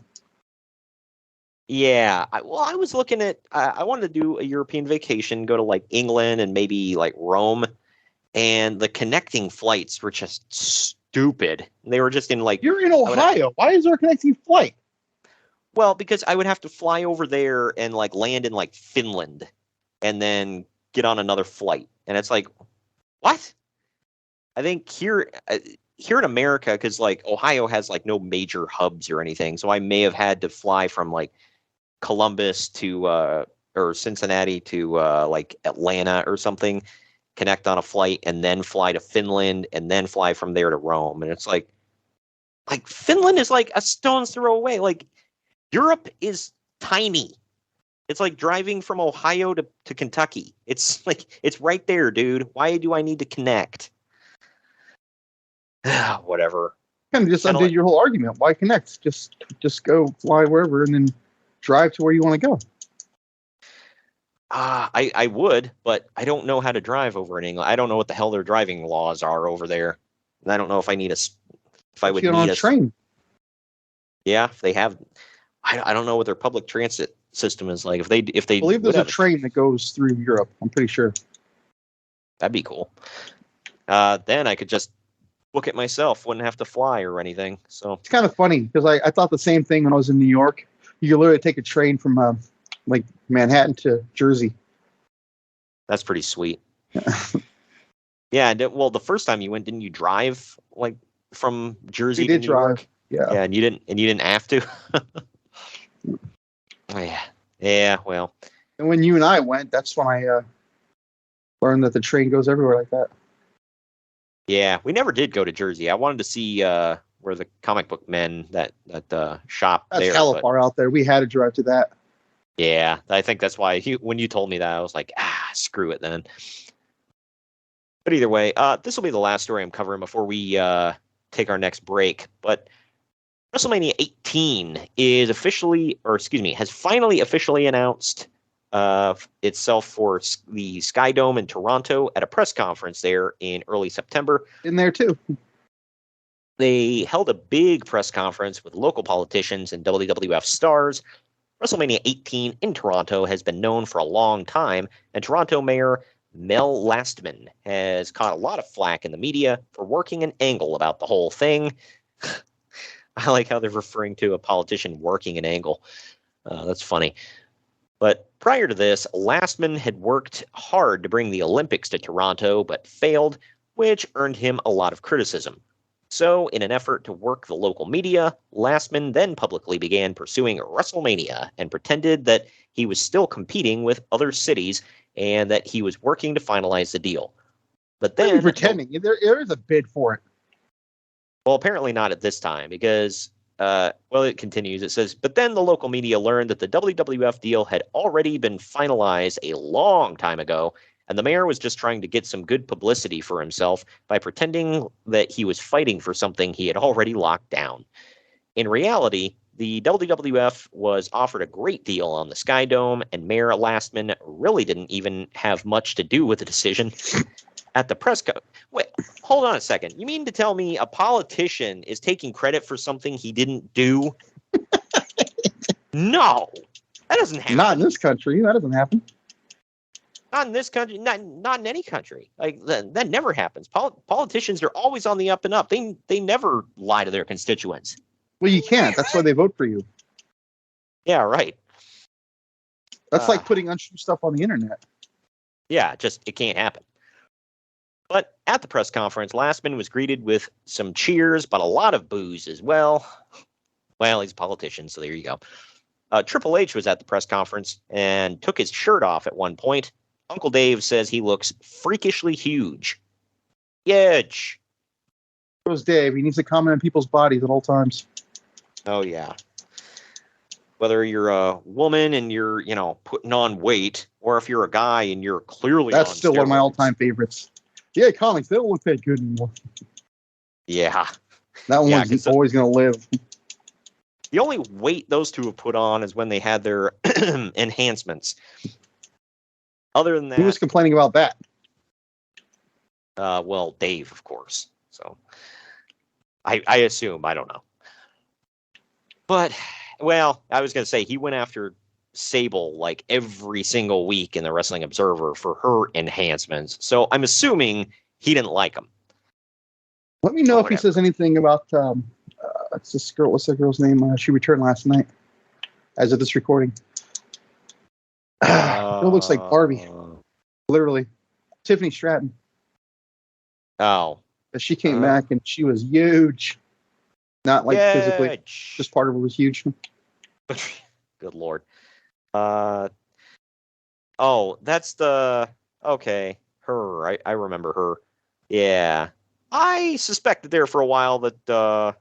Yeah. I was looking at. I wanted to do a European vacation, go to like England and maybe like Rome, and the connecting flights were just stupid. They were just in like. You're in I would have- Ohio. Why is there a connecting flight? well, because I would have to fly over there and like land in like Finland, and then get on another flight, and it's like, what? I think here in America, because like Ohio has like no major hubs or anything, so I may have had to fly from like Columbus to or Cincinnati to like Atlanta or something, connect on a flight, and then fly to Finland, and then fly from there to Rome. And it's like Finland is like a stone's throw away. Like Europe is tiny. It's like driving from Ohio to Kentucky. It's like it's right there, dude. Why do I need to connect? Whatever. Kind of just Kinda undid like- your whole argument. Why connect? Just go fly wherever and then drive to where you want to go. I would, but I don't know how to drive over in England. I don't know what the hell their driving laws are over there. And I don't know if I need if I would Get on need a train. Yeah, if they have, I don't know what their public transit system is like. If they I believe would there's a have train that goes through Europe. I'm pretty sure. that'd be cool. Then I could just book it myself. Wouldn't have to fly or anything. So It's kind of funny because I thought the same thing when I was in New York. You could literally take a train from like Manhattan to Jersey. that's pretty sweet. Yeah. Well, the first time you went, didn't you drive like from Jersey We to did New drive. York? Yeah. Yeah, and you didn't have to. Oh yeah. Yeah. Well. And when you and I went, that's when I learned that the train goes everywhere like that. Yeah, we never did go to Jersey. I wanted to see where the comic book men that shop That's there. hella but far out there. We had to drive to that. yeah, I think that's why when you told me that, I was like, screw it then. But either way, this will be the last story I'm covering before we take our next break. But WrestleMania 18 has finally officially announced itself for the Sky Dome in Toronto at a press conference there in early September. In there too. They held a big press conference with local politicians and WWF stars. WrestleMania 18 in Toronto has been known for a long time, and Toronto Mayor Mel Lastman has caught a lot of flack in the media for working an angle about the whole thing. I like how they're referring to a politician working an angle. That's funny. But prior to this, Lastman had worked hard to bring the Olympics to Toronto, but failed, which earned him a lot of criticism. So, in an effort to work the local media, Lastman then publicly began pursuing WrestleMania and pretended that he was still competing with other cities and that he was working to finalize the deal. But then, Pretending. There is a bid for it. well, apparently not at this time because, it continues. It says, but then the local media learned that the WWF deal had already been finalized a long time ago, and the mayor was just trying to get some good publicity for himself by pretending that he was fighting for something he had already locked down. In reality, the WWF was offered a great deal on the Sky Dome, and Mayor Lastman really didn't even have much to do with the decision. At the press wait, hold on a second. You mean to tell me a politician is taking credit for something he didn't do? No, that doesn't happen. Not in this country. That doesn't happen. Not in this country. Not in any country. Like that never happens. Politicians are always on the up and up. They never lie to their constituents. Well, you can't. That's why they vote for you. Yeah, right. That's like putting untrue stuff on the internet. Yeah, it can't happen. But at the press conference, Lastman was greeted with some cheers, but a lot of boos as well. Well, he's a politician, so there you go. Triple H was at the press conference and took his shirt off at one point. Uncle Dave says he looks freakishly huge. Huge. Goes Dave. He needs to comment on people's bodies at all times. Oh, yeah. Whether you're a woman and you're, putting on weight, or if you're a guy and you're clearly That's on still one of my steroids. all-time favorites. Yeah, comics, they don't look that good anymore. Yeah. That Yeah, one's 'cause always going to live. The only weight those two have put on is when they had their enhancements. Other than that, Who was complaining about that? Dave, of course. So I assume, I don't know. But well, I was going to say he went after Sable like every single week in the Wrestling Observer for her enhancements. So I'm assuming he didn't like them. Let me know if he says anything about it's this girl. What's that girl's name? She returned last night. As of this recording, it looks like Barbie. Literally, Tiffany Stratton. Oh, she came back and she was huge. Not like physically, just part of her was huge. Good Lord. Oh, that's her. I remember her. Yeah. I suspected there for a while that,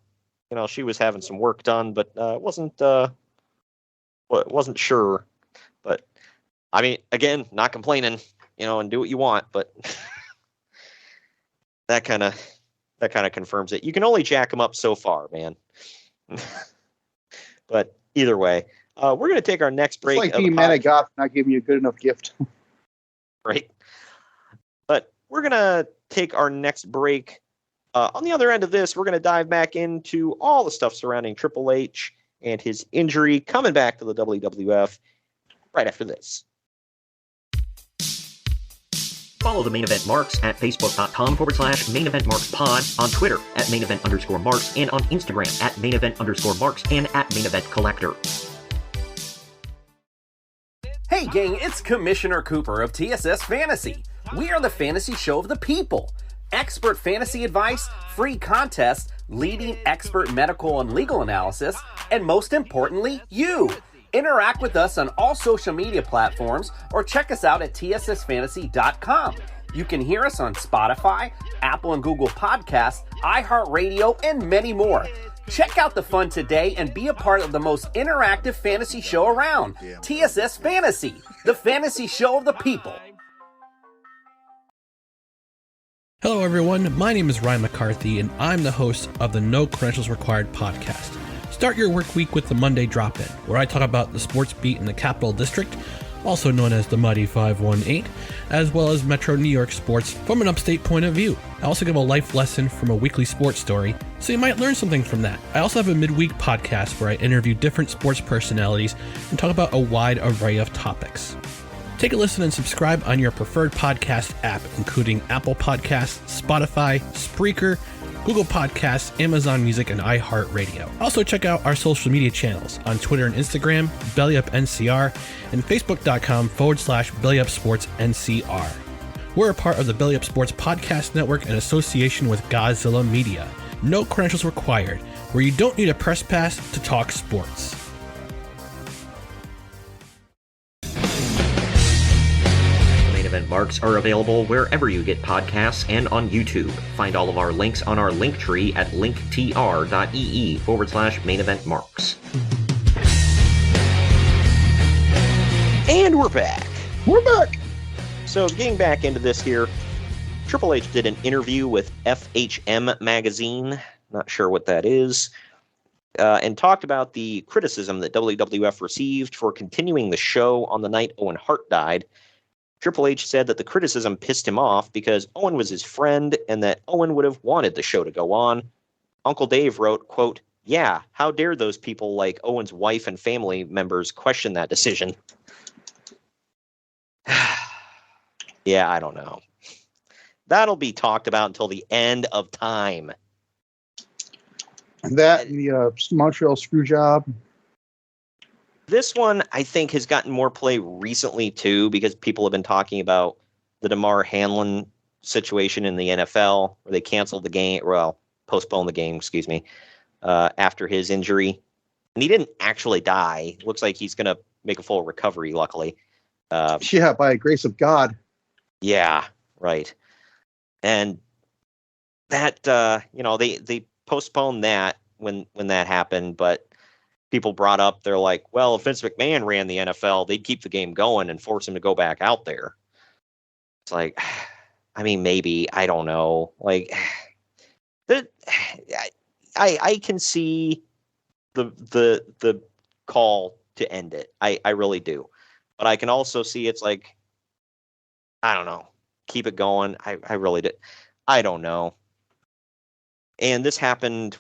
she was having some work done, but wasn't sure. But, I mean, again, not complaining, and do what you want, but that kind of confirms it. You can only jack them up so far, man. But either way, we're going to take our next break. It's like being mad at God for not giving you a good enough gift. Right. But we're going to take our next break. On the other end of this, we're going to dive back into all the stuff surrounding Triple H and his injury, coming back to the WWF right after this. Follow the Main Event Marks at Facebook.com/Main Event Marks Pod, on Twitter at Main Event _Marks, and on Instagram at Main Event _Marks and at Main Event Collector. Hey gang, it's Commissioner Cooper of TSS Fantasy. We are the fantasy show of the people. Expert fantasy advice, free contests, leading expert medical and legal analysis, and most importantly, you. Interact with us on all social media platforms or check us out at tssfantasy.com. You can hear us on Spotify, Apple and Google Podcasts, iHeartRadio, and many more. Check out the fun today and be a part of the most interactive fantasy show around. TSS Fantasy, the fantasy show of the people. Hello, everyone. My name is Ryan McCarthy, and I'm the host of the No Credentials Required podcast. Start your work week with the Monday Drop-In, where I talk about the sports beat in the Capital District, also known as the Mighty 518, as well as Metro New York sports from an upstate point of view. I also give a life lesson from a weekly sports story, so you might learn something from that. I also have a midweek podcast where I interview different sports personalities and talk about a wide array of topics. Take a listen and subscribe on your preferred podcast app, including Apple Podcasts, Spotify, Spreaker, Google Podcasts, Amazon Music, and iHeartRadio. Also check out our social media channels on Twitter and Instagram, BellyUpNCR, and Facebook.com/BellyUpSportsNCR. We're a part of the Belly Up Sports Podcast Network in association with Godzilla Media. No credentials required, where you don't need a press pass to talk sports. Event Marks are available wherever you get podcasts and on YouTube. Find all of our links on our link tree at linktr.ee/Main Event Marks. And we're back. We're back. So getting back into this here, Triple H did an interview with FHM magazine, not sure what that is, and talked about the criticism that WWF received for continuing the show on the night Owen Hart died. Triple H said that the criticism pissed him off because Owen was his friend and that Owen would have wanted the show to go on. Uncle Dave wrote, quote, "Yeah, how dare those people like Owen's wife and family members question that decision?" Yeah, I don't know. That'll be talked about until the end of time. That and the Montreal screw job. This one, I think, has gotten more play recently, too, because people have been talking about the DeMar Hamlin situation in the NFL, where they canceled the game, postponed the game, after his injury. And he didn't actually die. Looks like he's going to make a full recovery, luckily. By the grace of God. Yeah, right. And that, they postponed that when that happened, but people brought up, they're like, well, if Vince McMahon ran the NFL, they'd keep the game going and force him to go back out there. It's like, I mean, maybe, I don't know. Like, I can see the call to end it. I really do. But I can also see it's like, I don't know, keep it going. I really did. I don't know. And this happened,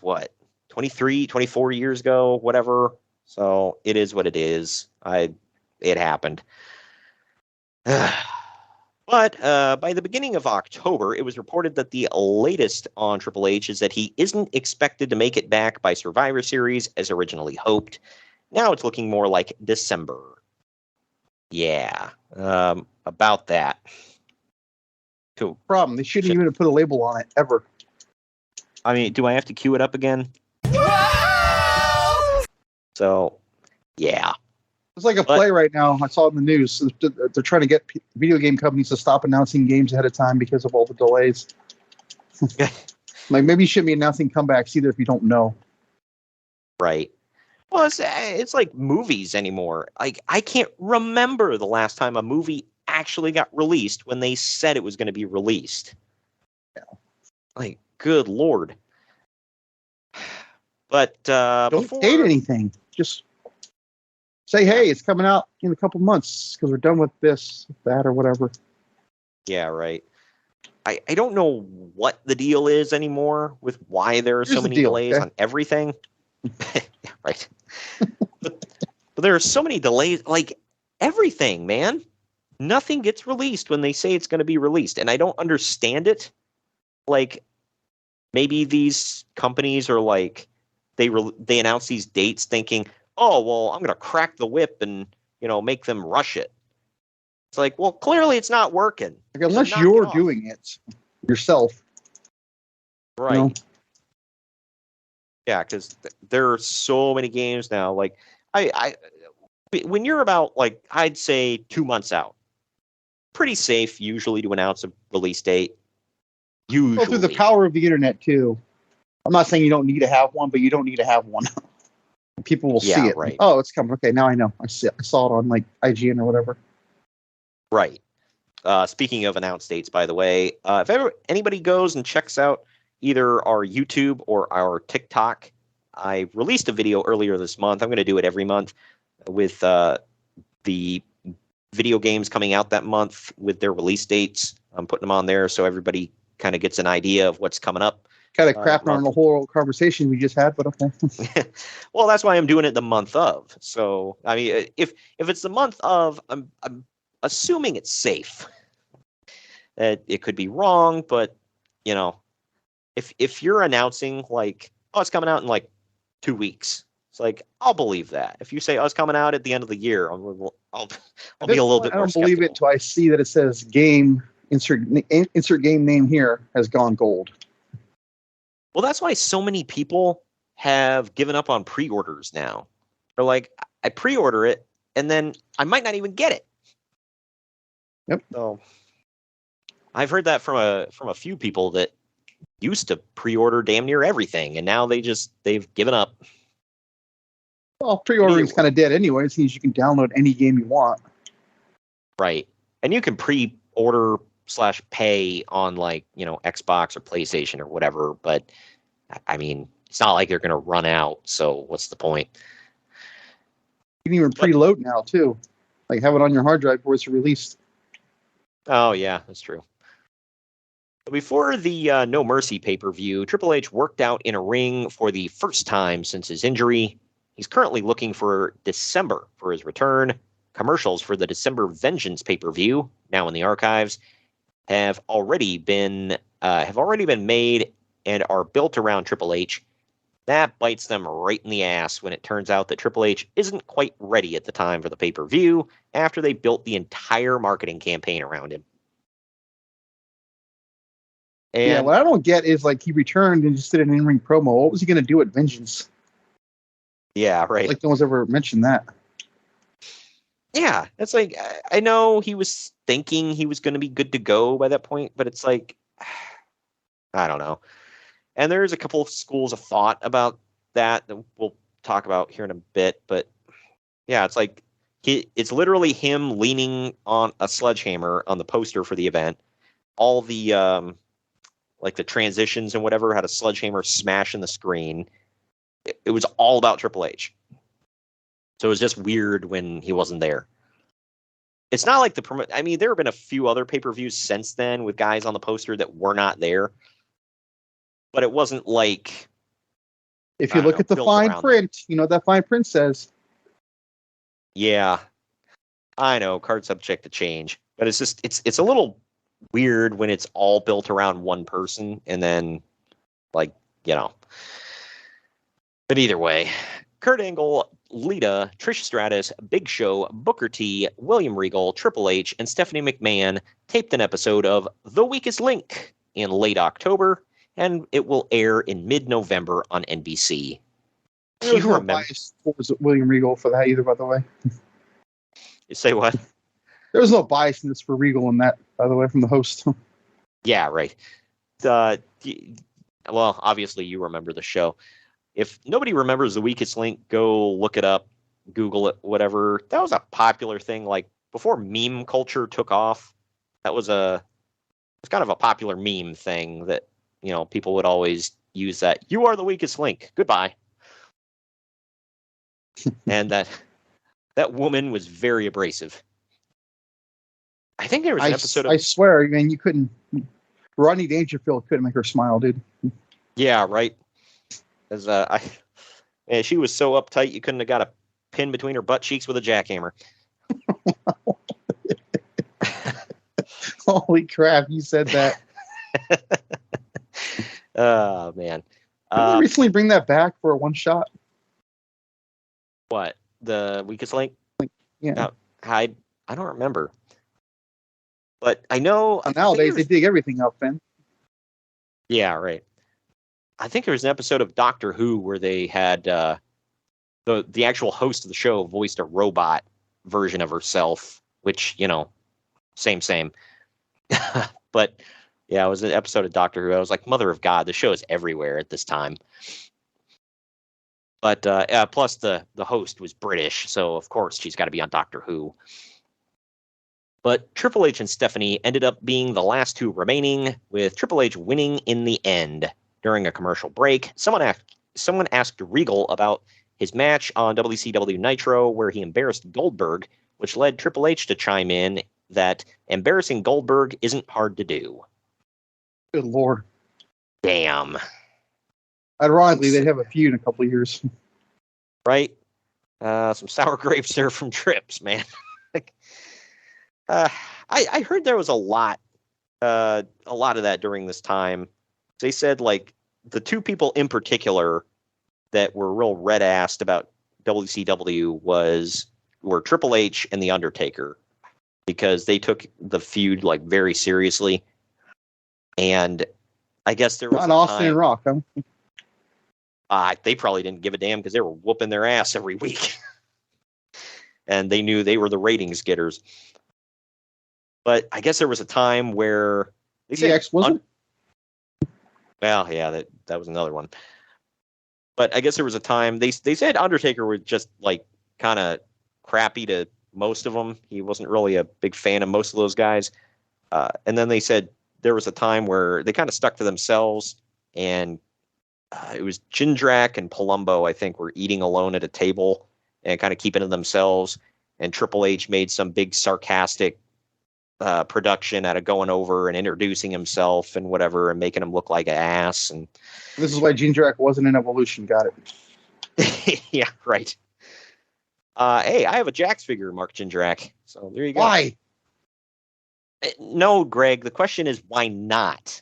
23, 24 years ago, whatever. So it is what it is. It happened. But by the beginning of October, it was reported that the latest on Triple H is that he isn't expected to make it back by Survivor Series as originally hoped. Now it's looking more like December. Yeah, about that. Cool. Problem. They shouldn't even have put a label on it ever. I mean, do I have to cue it up again? So, yeah. It's like a play right now. I saw it in the news. They're trying to get video game companies to stop announcing games ahead of time because of all the delays. Like, maybe you shouldn't be announcing comebacks either if you don't know. Right. Well, it's like movies anymore. Like, I can't remember the last time a movie actually got released when they said it was going to be released. Yeah. Like, good Lord. But don't date anything. Just say, hey, it's coming out in a couple months because we're done with this, that, or whatever. Yeah, right. I don't know what the deal is anymore with why there are so many delays on everything. Right. but there are so many delays, like everything, man. Nothing gets released when they say it's going to be released, and I don't understand it. Like, maybe these companies are like, they announce these dates thinking, oh, well, I'm going to crack the whip and, make them rush it. It's like, well, clearly it's not working. Like, unless you're doing it yourself. Right. Yeah, because there are so many games now. Like, when you're about, like, I'd say 2 months out, pretty safe usually to announce a release date. Usually. Well, through the power of the internet, too. I'm not saying you don't need to have one, but you don't need to have one. People will see it. Right. Oh, it's coming. Okay, now I know. I saw it on, like, IGN or whatever. Right. Speaking of announced dates, by the way, if anybody goes and checks out either our YouTube or our TikTok, I released a video earlier this month. I'm going to do it every month with the video games coming out that month with their release dates. I'm putting them on there so everybody kind of gets an idea of what's coming up. Kind of crapping on the whole conversation we just had, but okay. Well, that's why I'm doing it the month of. So, I mean, if it's the month of, I'm assuming it's safe. It could be wrong, but if you're announcing like, oh, it's coming out in like 2 weeks, it's like, I'll believe that. If you say, oh, it's coming out at the end of the year, I'll be a little bit more skeptical. I don't believe it until I see that it says game insert game name here has gone gold. Well, that's why so many people have given up on pre-orders now. They're like, I pre-order it, and then I might not even get it. Yep. So I've heard that from a few people that used to pre-order damn near everything, and now they've given up. Well, pre-ordering's kind of dead anyway. It means you can download any game you want. Right. And you can pre-order /pay on like, Xbox or PlayStation or whatever, but I mean, it's not like they're going to run out. So what's the point? You can even preload now too. Like have it on your hard drive before it's released. Oh yeah, that's true. Before the No Mercy pay-per-view, Triple H worked out in a ring for the first time since his injury. He's currently looking for December for his return. Commercials for the December Vengeance pay-per-view, now in the archives, have already been made and are built around Triple H. That bites them right in the ass when it turns out that Triple H isn't quite ready at the time for the pay-per-view after they built the entire marketing campaign around him. And yeah, what I don't get is like he returned and just did an in-ring promo. What was he going to do at Vengeance? Yeah, right. Like no one's ever mentioned that. Yeah, it's like, I know he was thinking he was going to be good to go by that point, but it's like, I don't know. And there's a couple of schools of thought about that we'll talk about here in a bit, but yeah, it's like, it's literally him leaning on a sledgehammer on the poster for the event. All the, like the transitions and whatever had a sledgehammer smash in the screen. It was all about Triple H. So it was just weird when he wasn't there. It's not like I mean, there have been a few other pay-per-views since then with guys on the poster that were not there. But it wasn't like... If you look at the fine print, you know what that fine print says? Yeah, I know, card subject to change, but it's just it's a little weird when it's all built around one person, and then like But either way, Kurt Angle, Lita, Trish Stratus, Big Show, Booker T, William Regal, Triple H, and Stephanie McMahon taped an episode of The Weakest Link in late October, and it will air in mid-November on NBC. Do There's you no remember? bias towards William Regal for that either, by the way. You say what? There was no biasness for Regal in that, by the way, from the host. Yeah, right. Well, obviously you remember the show. If nobody remembers The Weakest Link, go look it up, Google it, whatever. That was a popular thing. Like before meme culture took off, it was kind of a popular meme thing that, people would always use that. You are the weakest link. Goodbye. And that woman was very abrasive. I think there was an episode of... I swear, man, you couldn't... Rodney Dangerfield couldn't make her smile, dude. Yeah, right. As she was so uptight, you couldn't have got a pin between her butt cheeks with a jackhammer. Holy crap, you said that. Oh, man. Did they recently bring that back for a one shot? What? The Weakest Link? Yeah. I don't remember. But I know... Nowadays, they dig everything up, man. Yeah, right. I think there was an episode of Doctor Who where they had the actual host of the show voiced a robot version of herself, which, same. But yeah, it was an episode of Doctor Who. I was like, mother of God, the show is everywhere at this time. But plus the host was British, so of course she's got to be on Doctor Who. But Triple H and Stephanie ended up being the last two remaining, with Triple H winning in the end. During a commercial break, someone asked Regal about his match on WCW Nitro, where he embarrassed Goldberg, which led Triple H to chime in that embarrassing Goldberg isn't hard to do. Good Lord. Damn. Ironically, they'd have a feud in a couple of years. Right? Some sour grapes there from Trips, man. I heard there was a lot of that during this time. They said, like, the two people in particular that were real red-assed about WCW were Triple H and The Undertaker, because they took the feud, like, very seriously. And I guess there was Not Austin and Rock, huh? They probably didn't give a damn because they were whooping their ass every week. And they knew they were the ratings getters. But I guess there was a time where... DX wasn't? Well, yeah, that was another one. But I guess there was a time they said Undertaker was just like kind of crappy to most of them. He wasn't really a big fan of most of those guys. And then they said there was a time where they kind of stuck to themselves, and it was Jindrak and Palumbo, I think, were eating alone at a table and kind of keeping to themselves. And Triple H made some big sarcastic production out of going over and introducing himself and whatever and making him look like an ass. And this is why Jindrak wasn't in Evolution. Got it. Yeah, right. Hey, I have a Jax figure, Mark Jindrak. So there you go. Why? No, Greg. The question is, why not?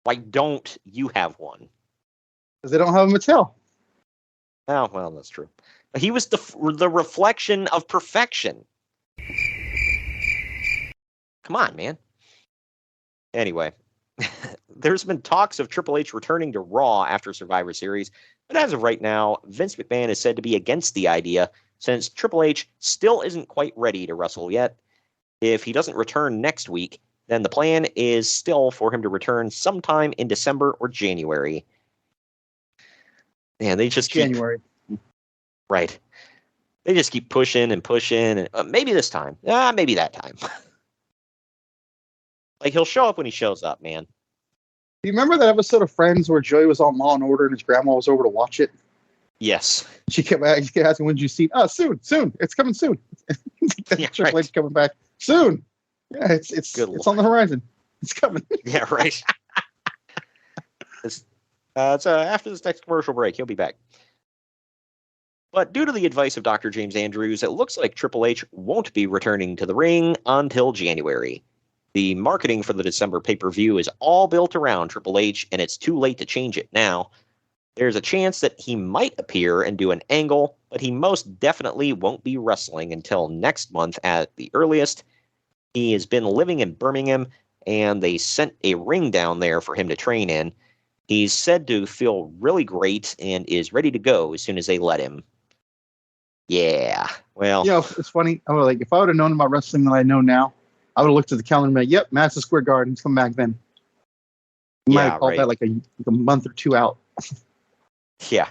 Why don't you have one? Because they don't have a Mattel. Oh, well, that's true. But he was the reflection of perfection. Come on, man. Anyway, there's been talks of Triple H returning to Raw after Survivor Series, but as of right now, Vince McMahon is said to be against the idea since Triple H still isn't quite ready to wrestle yet. If he doesn't return next week, then the plan is still for him to return sometime in December or January. Man, they just January. Right. They just keep pushing and pushing, and maybe this time. Maybe that time. Like, he'll show up when he shows up, man. Do you remember that episode of Friends where Joey was on Law and Order and his grandma was over to watch it? Yes. She kept asking, when did you see it? Oh, soon. It's coming soon. Yeah, Triple H coming back soon. Yeah, it's on the horizon. It's coming. Yeah, right. It's after this next commercial break. He'll be back. But due to the advice of Dr. James Andrews, it looks like Triple H won't be returning to the ring until January. The marketing for the December pay-per-view is all built around Triple H, and it's too late to change it now. There's a chance that he might appear and do an angle, but he most definitely won't be wrestling until next month at the earliest. He has been living in Birmingham, and they sent a ring down there for him to train in. He's said to feel really great and is ready to go as soon as they let him. Yeah, well... It's funny. I was like, if I would have known about wrestling than I know now, I would have looked at the calendar and been like, yep, Madison Square Garden. He's coming back then. You might have called that like a month or two out. Yeah.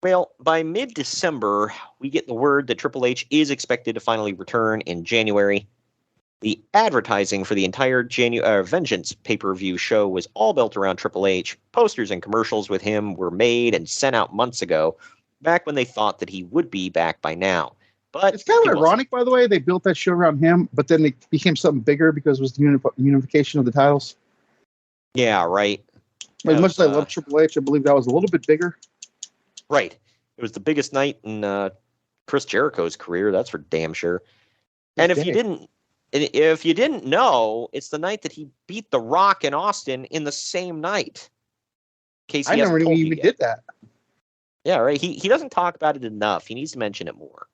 Well, by mid-December, we get the word that Triple H is expected to finally return in January. The advertising for the entire Vengeance pay-per-view show was all built around Triple H. Posters and commercials with him were made and sent out months ago, back when they thought that he would be back by now. But it's kind of ironic, by the way, they built that show around him, but then it became something bigger because it was the unification of the titles. Yeah, right. As much as I love Triple H, I believe that was a little bit bigger. Right. It was the biggest night in Chris Jericho's career, that's for damn sure. And if you didn't know, it's the night that he beat The Rock in Austin in the same night. I never knew he even did that. Yeah, right. He doesn't talk about it enough. He needs to mention it more.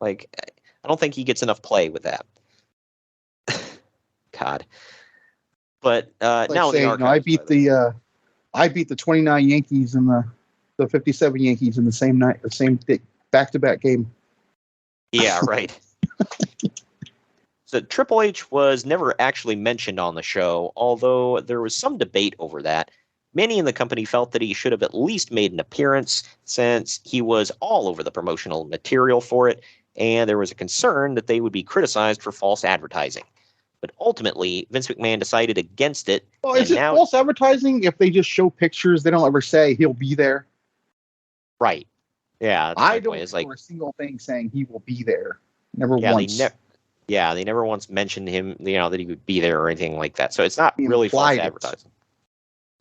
Like, I don't think he gets enough play with that. God. But now saying, I beat the 29 Yankees and the 57 Yankees in the same night, the same back-to-back game. Yeah, right. So Triple H was never actually mentioned on the show, although there was some debate over that. Many in the company felt that he should have at least made an appearance, since he was all over the promotional material for it, and there was a concern that they would be criticized for false advertising. But ultimately, Vince McMahon decided against it. Well, is it false advertising if they just show pictures? They don't ever say he'll be there. Right. Yeah. I don't remember a single thing saying he will be there. Never once. They never once mentioned him, that he would be there or anything like that. So it's not really false advertising.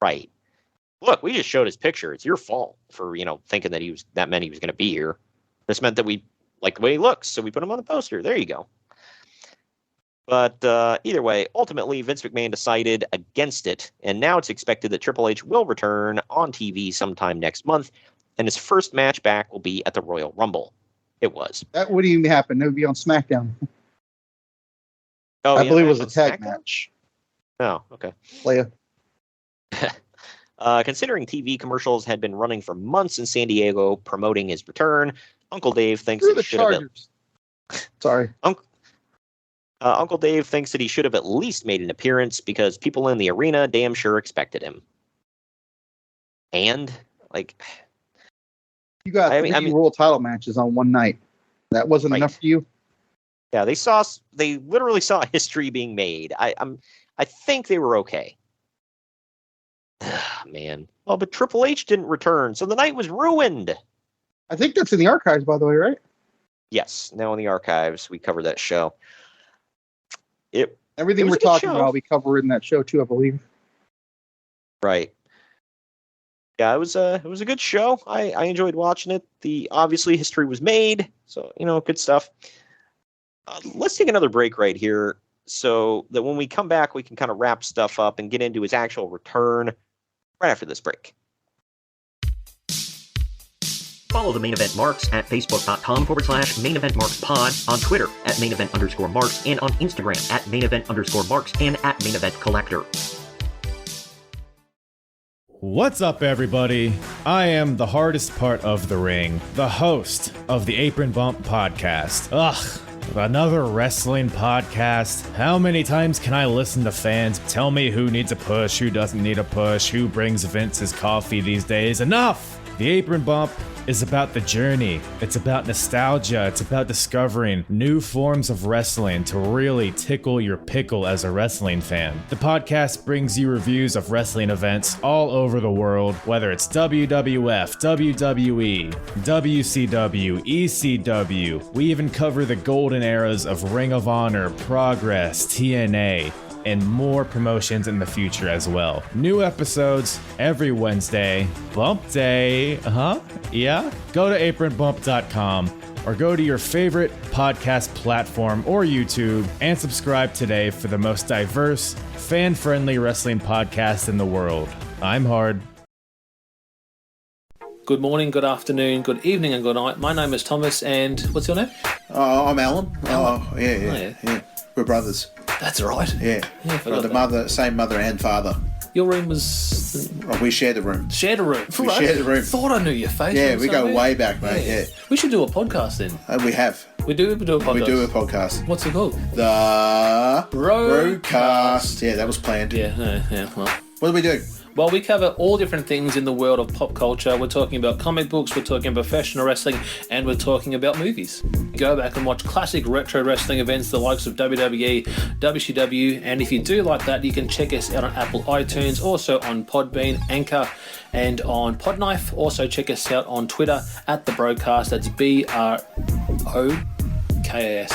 Right. Look, we just showed his picture. It's your fault for, thinking that that meant he was going to be here. This meant that we like the way he looks, so we put him on the poster. There you go. But either way, ultimately, Vince McMahon decided against it, and now it's expected that Triple H will return on TV sometime next month, and his first match back will be at the Royal Rumble. It was. That wouldn't even happen. That would be on SmackDown. Oh, I believe it was a tag match. Oh, okay. Playa. Considering TV commercials had been running for months in San Diego promoting his return, Uncle Dave thinks that he should have... Sorry. Uncle Dave thinks that he should have at least made an appearance because people in the arena damn sure expected him. And, you got three world title matches on one night. That wasn't enough for you? Yeah, they literally saw history being made. I think they were okay. Man. Well, but Triple H didn't return, so the night was ruined. I think that's in the archives, by the way, right? Yes, now in the archives, we covered that show. Everything we're talking about, we cover in that show too, I believe. Right. Yeah, it was a good show. I enjoyed watching it. Obviously history was made, so good stuff. Let's take another break right here, so that when we come back, we can kind of wrap stuff up and get into his actual return right after this break. Follow the Main Event Marks at Facebook.com/Main Event Marks Pod, on Twitter at Main Event _Marks, and on Instagram at Main Event _Marks and at Main Event Collector. What's up, everybody? I am the hardest part of the ring, the host of the Apron Bump podcast. Ugh. Another wrestling podcast. How many times can I listen to fans tell me who needs a push, who doesn't need a push, who brings Vince's coffee these days? Enough! The Apron Bump is about the journey. It's about nostalgia. It's about discovering new forms of wrestling to really tickle your pickle as a wrestling fan. The podcast brings you reviews of wrestling events all over the world, whether it's WWF, WWE, WCW, ECW. We even cover the golden eras of Ring of Honor, Progress, TNA. and more promotions in the future as well. New episodes every Wednesday. Bump day, yeah? Go to apronbump.com or go to your favorite podcast platform or YouTube and subscribe today for the most diverse, fan-friendly wrestling podcast in the world. I'm Hard. Good morning, good afternoon, good evening, and good night. My name is Thomas, and what's your name? I'm Alan. Yeah. We're brothers. That's right. Yeah. Same mother and father. Your room was... we shared the room. Shared a room? We shared the room. Thought I knew your face. Yeah, we go way back, mate. Yeah. We should do a podcast then. We have. We do a podcast? We do a podcast. What's it called? The Broadcast. Yeah, that was planned. Yeah. Well, what do we do? Well, we cover all different things in the world of pop culture. We're talking about comic books, we're talking about professional wrestling, and we're talking about movies. Go back and watch classic retro wrestling events, the likes of WWE, WCW, and if you do like that, you can check us out on Apple iTunes, also on Podbean, Anchor, and on Podknife. Also check us out on Twitter at The Broadcast. That's BROKAST.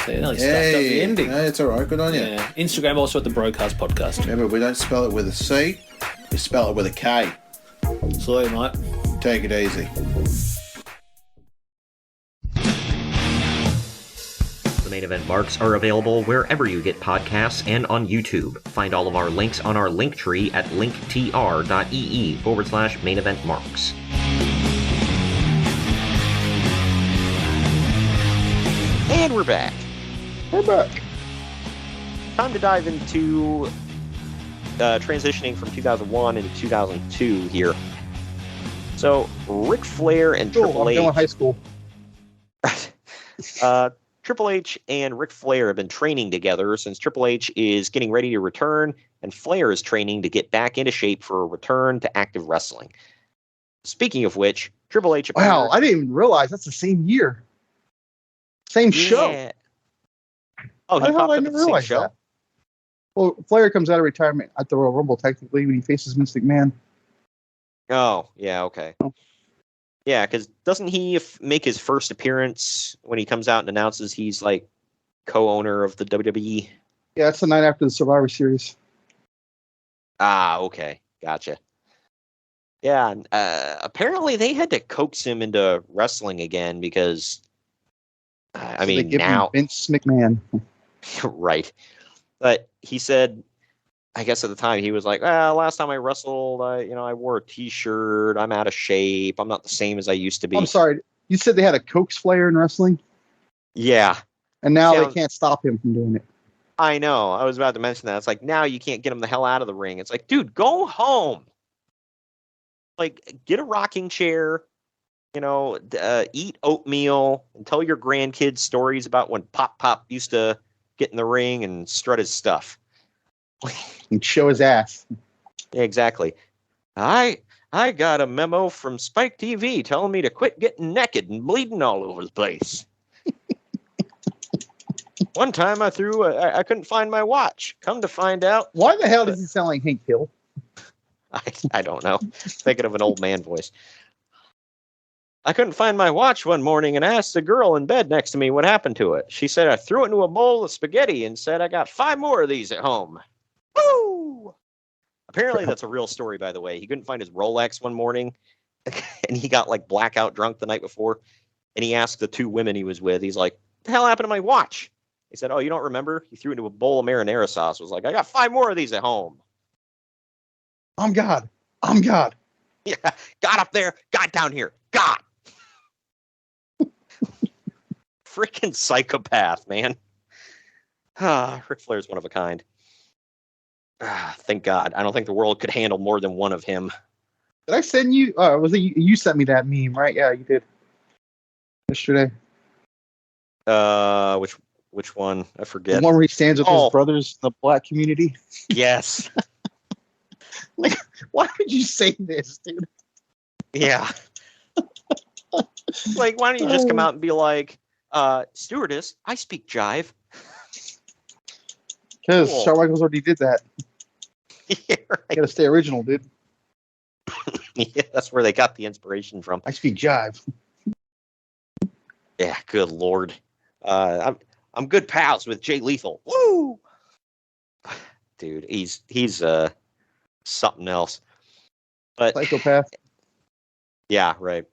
They nearly stuffed up the ending. No, it's all right. Good on you. Yeah. Instagram also at The Broadcast Podcast. Remember, we don't spell it with a C. We spell it with a K. Sorry, mate. Take it easy. The Main Event Marks are available wherever you get podcasts and on YouTube. Find all of our links on our link tree at linktr.ee/Main Event Marks. And we're back. Time to dive into transitioning from 2001 into 2002 here. So, Ric Flair and Triple H. I'm going high school. Triple H and Ric Flair have been training together since Triple H is getting ready to return, and Flair is training to get back into shape for a return to active wrestling. Speaking of which, Triple H... Wow, I didn't even realize that's the same year. Same show. Oh, he popped I up at didn't the same realize show? that. Well, Flair comes out of retirement at the Royal Rumble, technically, when he faces Vince McMahon. Oh, yeah, okay. Yeah, because doesn't he make his first appearance when he comes out and announces he's, like, co-owner of the WWE? Yeah, that's the night after the Survivor Series. Ah, okay. Gotcha. Yeah, and, apparently they had to coax him into wrestling again because, So they give him Vince McMahon. Right. But he said, I guess at the time, he was like, last time I wrestled, I wore a T-shirt. I'm out of shape. I'm not the same as I used to be. I'm sorry. You said they had a coax Flair in wrestling? Yeah. And now they can't stop him from doing it. I know. I was about to mention that. It's like, now you can't get him the hell out of the ring. It's like, dude, go home. Like, get a rocking chair, eat oatmeal and tell your grandkids stories about when Pop used to get in the ring and strut his stuff. And show his ass. Yeah, exactly. I got a memo from Spike TV telling me to quit getting naked and bleeding all over the place. One time I couldn't find my watch. Come to find out. Why the hell does he sound like Hank Hill? I don't know. Thinking of an old man voice. I couldn't find my watch one morning and asked the girl in bed next to me what happened to it. She said I threw it into a bowl of spaghetti and said I got 5 more of these at home. Woo! Apparently that's a real story, by the way. He couldn't find his Rolex one morning, and he got like blackout drunk the night before, and he asked the 2 women he was with, he's like, what the hell happened to my watch? He said, oh, you don't remember? He threw it into a bowl of marinara sauce. Was like, I got 5 more of these at home. I'm God. Yeah, God up there, God down here, God. Freaking psychopath, man. Ric Flair's one of a kind. Thank God. I don't think the world could handle more than one of him. Did I send you? Was it you sent me that meme, right? Yeah, you did. Yesterday. Which one? I forget. The one where he stands with his brothers in the black community. Yes. Like, why would you say this, dude? Yeah. Like, why don't you just come out and be like, stewardess, I speak jive. Because Shawn Michaels already did that. Yeah, right. You gotta stay original, dude. Yeah, that's where they got the inspiration from. I speak jive. Yeah, good Lord. I'm good pals with Jay Lethal. Woo! dude, he's something else. But Psychopath. yeah, right.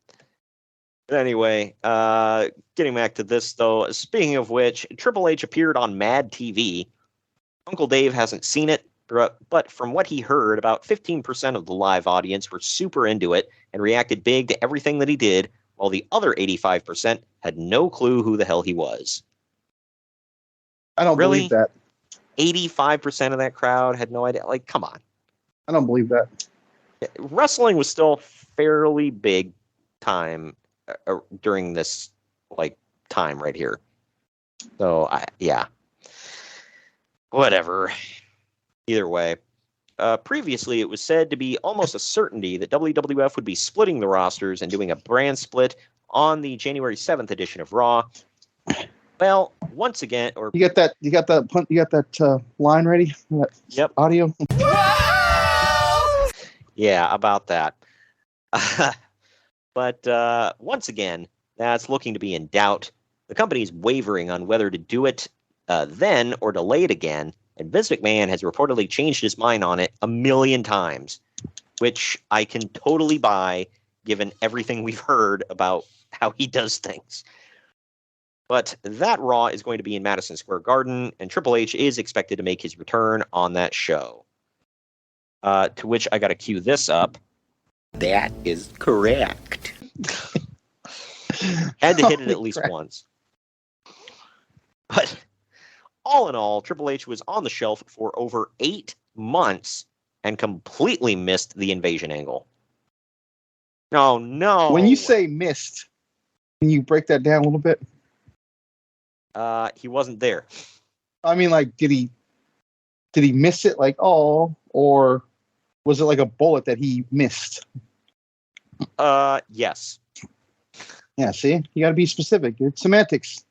But anyway, getting back to this though, speaking of which, Triple H appeared on Mad TV. Uncle Dave hasn't seen it, but from what he heard, about 15% of the live audience were super into it and reacted big to everything that he did, while the other 85% had no clue who the hell he was. I don't believe that. 85% of that crowd had no idea. Like, come on. I don't believe that. Wrestling was still fairly big time during this time right here. So yeah, whatever. Either way, previously it was said to be almost a certainty that WWF would be splitting the rosters and doing a brand split on the January 7th edition of Raw. Well, once again, or you got that line ready? Yep. Audio. Yeah, about that. But once again, that's looking to be in doubt. The company's wavering on whether to do it then or delay it again, and Vince McMahon has reportedly changed his mind on it 1,000,000 times, which I can totally buy given everything we've heard about how he does things. But that Raw is going to be in Madison Square Garden, and Triple H is expected to make his return on that show. To which I got to cue this up. That is correct. Had to hit it at least once. But all in all, Triple H was on the shelf for over 8 months and completely missed the invasion angle. Oh, no. When you say missed, can you break that down a little bit? He wasn't there. I mean, like, did he miss it? Like, oh, or was it like a bullet that he missed? Yes. Yeah, see? You got to be specific. It's semantics.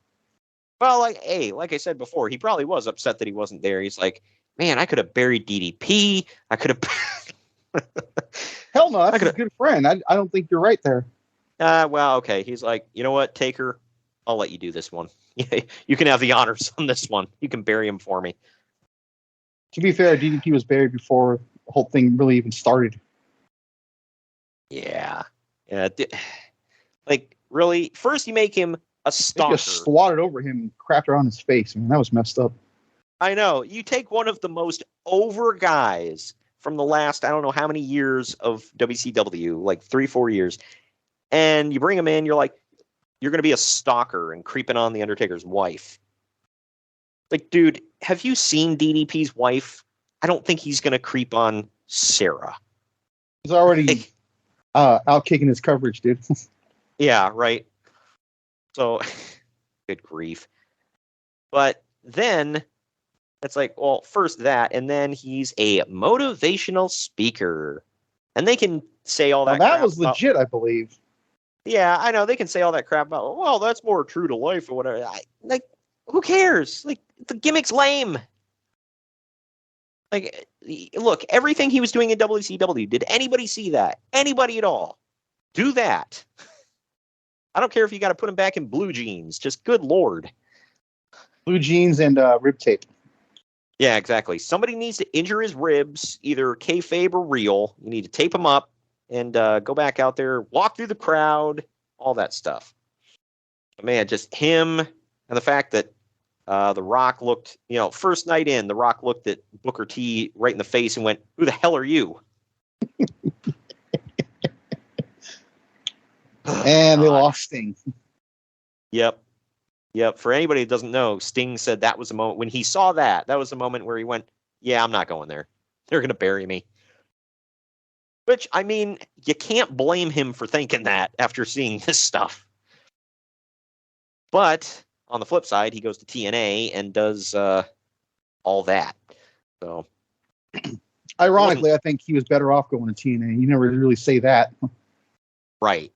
Well, like I said before, he probably was upset that he wasn't there. He's like, man, I could have buried DDP. I could have... Hell no, that's a good friend. I don't think you're right there. Well, okay. He's like, you know what, Taker? I'll let you do this one. You can have the honors on this one. You can bury him for me. To be fair, DDP was buried before the whole thing really even started. Yeah. Like, really? First you make him a stalker. They just swatted over him and crapped around his face. I mean, that was messed up. I know. You take one of the most over guys from the last, I don't know how many years of WCW, like 3-4 years, and you bring him in, you're like, you're going to be a stalker and creeping on the Undertaker's wife. Like, dude, have you seen DDP's wife? I don't think he's going to creep on Sarah. He's already out kicking his coverage, dude. Yeah, right. So, good grief. But then, it's like, well, first that, and then he's a motivational speaker. And they can say all that now, that crap was legit, I believe. Yeah, I know. They can say all that crap about, well, that's more true to life or whatever. Like, who cares? Like, the gimmick's lame. Like, look, everything he was doing in WCW, did anybody see that? Anybody at all? Do that. I don't care if you got to put him back in blue jeans. Just good Lord. Blue jeans and rib tape. Yeah, exactly. Somebody needs to injure his ribs, either kayfabe or real. You need to tape them up and go back out there, walk through the crowd, all that stuff. But man, just him and the fact that The Rock looked, first night in, The Rock looked at Booker T right in the face and went, "Who the hell are you?" And they lost Sting. Yep. For anybody who doesn't know, Sting said that was the moment when he saw that. That was the moment where he went, "Yeah, I'm not going there. They're going to bury me." Which, I mean, you can't blame him for thinking that after seeing this stuff. But on the flip side, he goes to TNA and does all that. So, ironically, I think he was better off going to TNA. You never really say that. Right.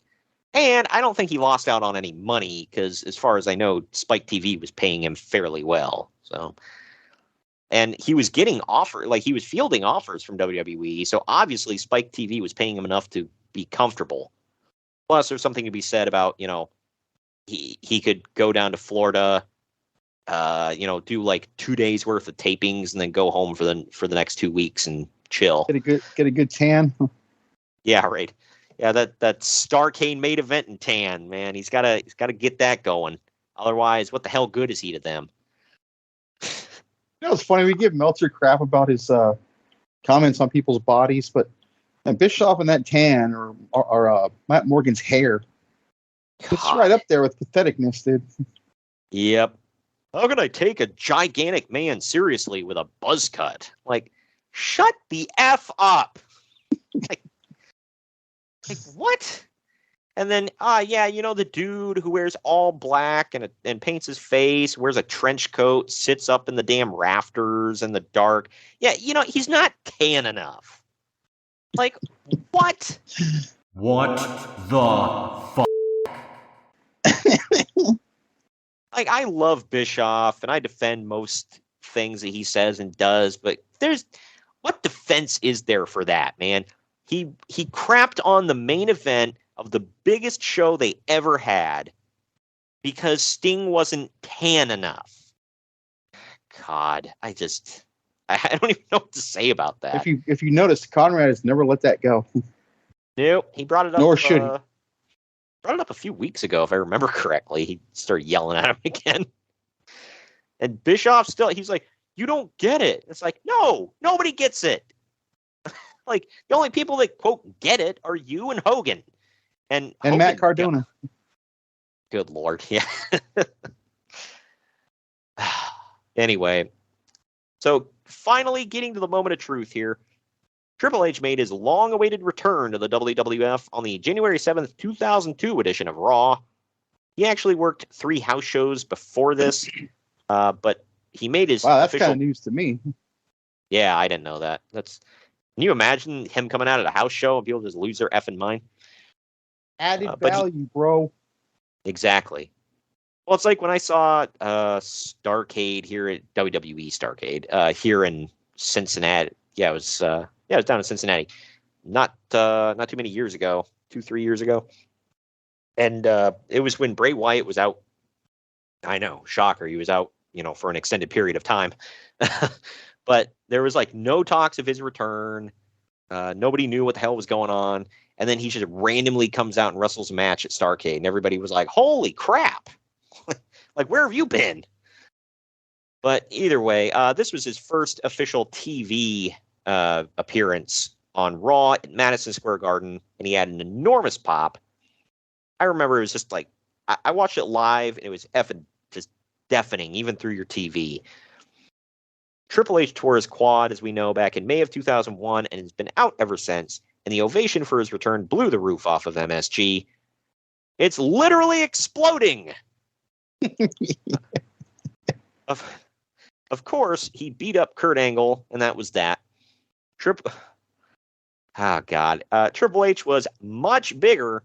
And I don't think he lost out on any money because, as far as I know, Spike TV was paying him fairly well. So, and he was getting he was fielding offers from WWE. So obviously, Spike TV was paying him enough to be comfortable. Plus, there's something to be said about, he could go down to Florida do like 2 days worth of tapings and then go home for the next 2 weeks and chill. Get a good tan. Yeah, right. Yeah, that Starcade main event and tan, man. He's gotta get that going. Otherwise, what the hell good is he to them? It's funny. We give Meltzer crap about his comments on people's bodies, but Bischoff and that tan or Matt Morgan's hair, it's right up there with patheticness, dude. Yep. How can I take a gigantic man seriously with a buzz cut? Like, shut the F up. like what? And then, the dude who wears all black and paints his face, wears a trench coat, sits up in the damn rafters in the dark. Yeah, he's not tan enough. Like, what? What the fuck? Like, I love Bischoff, and I defend most things that he says and does, but what defense is there for that, man? He crapped on the main event of the biggest show they ever had because Sting wasn't tan enough. God, I don't even know what to say about that. If you notice, Conrad has never let that go. Nope, he brought it up. Nor should he. Brought it up a few weeks ago, if I remember correctly. He started yelling at him again. And Bischoff he's like, you don't get it. It's like, no, nobody gets it. Like, the only people that, quote, get it are you and Hogan. And Hogan, Matt Cardona. Yeah. Good Lord. Yeah. Anyway, so finally getting to the moment of truth here. Triple H made his long-awaited return to the WWF on the January 7th, 2002 edition of Raw. He actually worked 3 house shows before this, but he made his Wow, that's official... kind of news to me. Yeah, I didn't know that. Can you imagine him coming out at a house show and people just lose their effing mind? Added value, bro. Exactly. Well, it's like when I saw Starcade here at WWE Starcade here in Cincinnati. Yeah, it was down in Cincinnati. Not too many years ago, 2-3 years ago. And it was when Bray Wyatt was out. I know, shocker. He was out, for an extended period of time. But there was like no talks of his return. Nobody knew what the hell was going on. And then he just randomly comes out and wrestles a match at Starcade. And everybody was like, holy crap. Like, where have you been? But either way, this was his first official TV appearance on Raw at Madison Square Garden. And he had an enormous pop. I remember it was just like, I watched it live and it was effing just deafening, even through your TV. Triple H tore his quad, as we know, back in May of 2001 and has been out ever since. And the ovation for his return blew the roof off of MSG. It's literally exploding. Of course, he beat up Kurt Angle, and that was that. Triple H was much bigger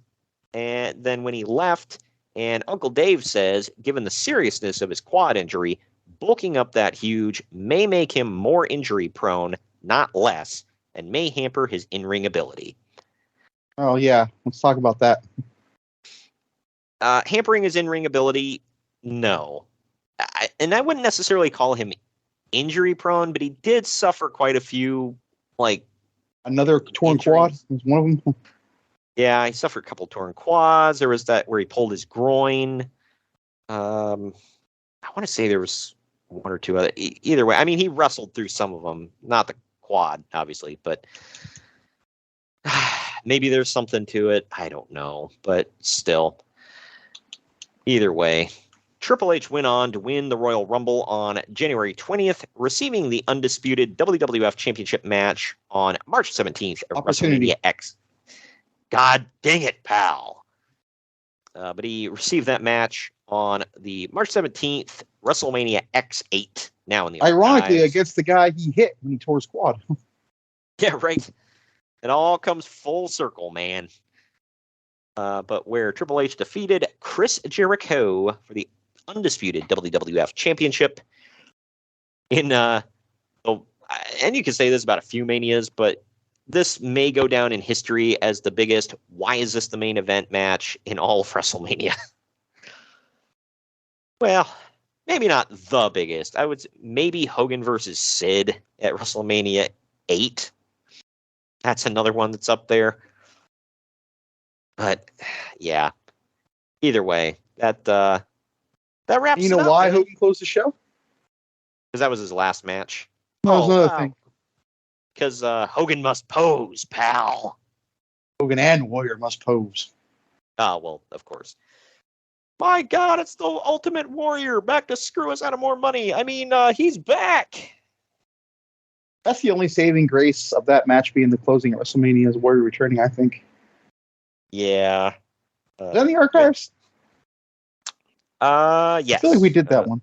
than when he left, and Uncle Dave says, given the seriousness of his quad injury, bulking up that huge may make him more injury-prone, not less, and may hamper his in-ring ability. Oh, yeah. Let's talk about that. Hampering his in-ring ability, no. And I wouldn't necessarily call him injury-prone, but he did suffer quite a few, Another torn quad was one of them. Yeah, he suffered a couple torn quads. There was that where he pulled his groin. I want to say there was one or two other. Either way, I mean, he wrestled through some of them. Not the quad, obviously, but maybe there's something to it. I don't know, but still. Either way, Triple H went on to win the Royal Rumble on January 20th, receiving the undisputed WWF Championship match on March 17th at WrestleMania X. God dang it, pal. But he received that match on the March 17th WrestleMania X8. Now in the ironically archives. Against the guy he hit when he tore his quad. Yeah, right. It all comes full circle, man. But where Triple H defeated Chris Jericho for the undisputed WWF Championship and you can say this about a few Manias, but this may go down in history as the biggest why is this the main event match in all of WrestleMania. Well, maybe not the biggest. I would say maybe Hogan versus Sid at WrestleMania 8. That's another one that's up there. But yeah, either way, that wraps You it know up. why Hogan closed the show? Because that was his last match. No, that was another thing. Because Hogan must pose, pal. Hogan and Warrior must pose. Oh, well, of course. My God, it's the Ultimate Warrior back to screw us out of more money. I mean, he's back. That's the only saving grace of that match being the closing at WrestleMania is Warrior returning, I think. Yeah. Is that in the archives? Yes. I feel like we did that one.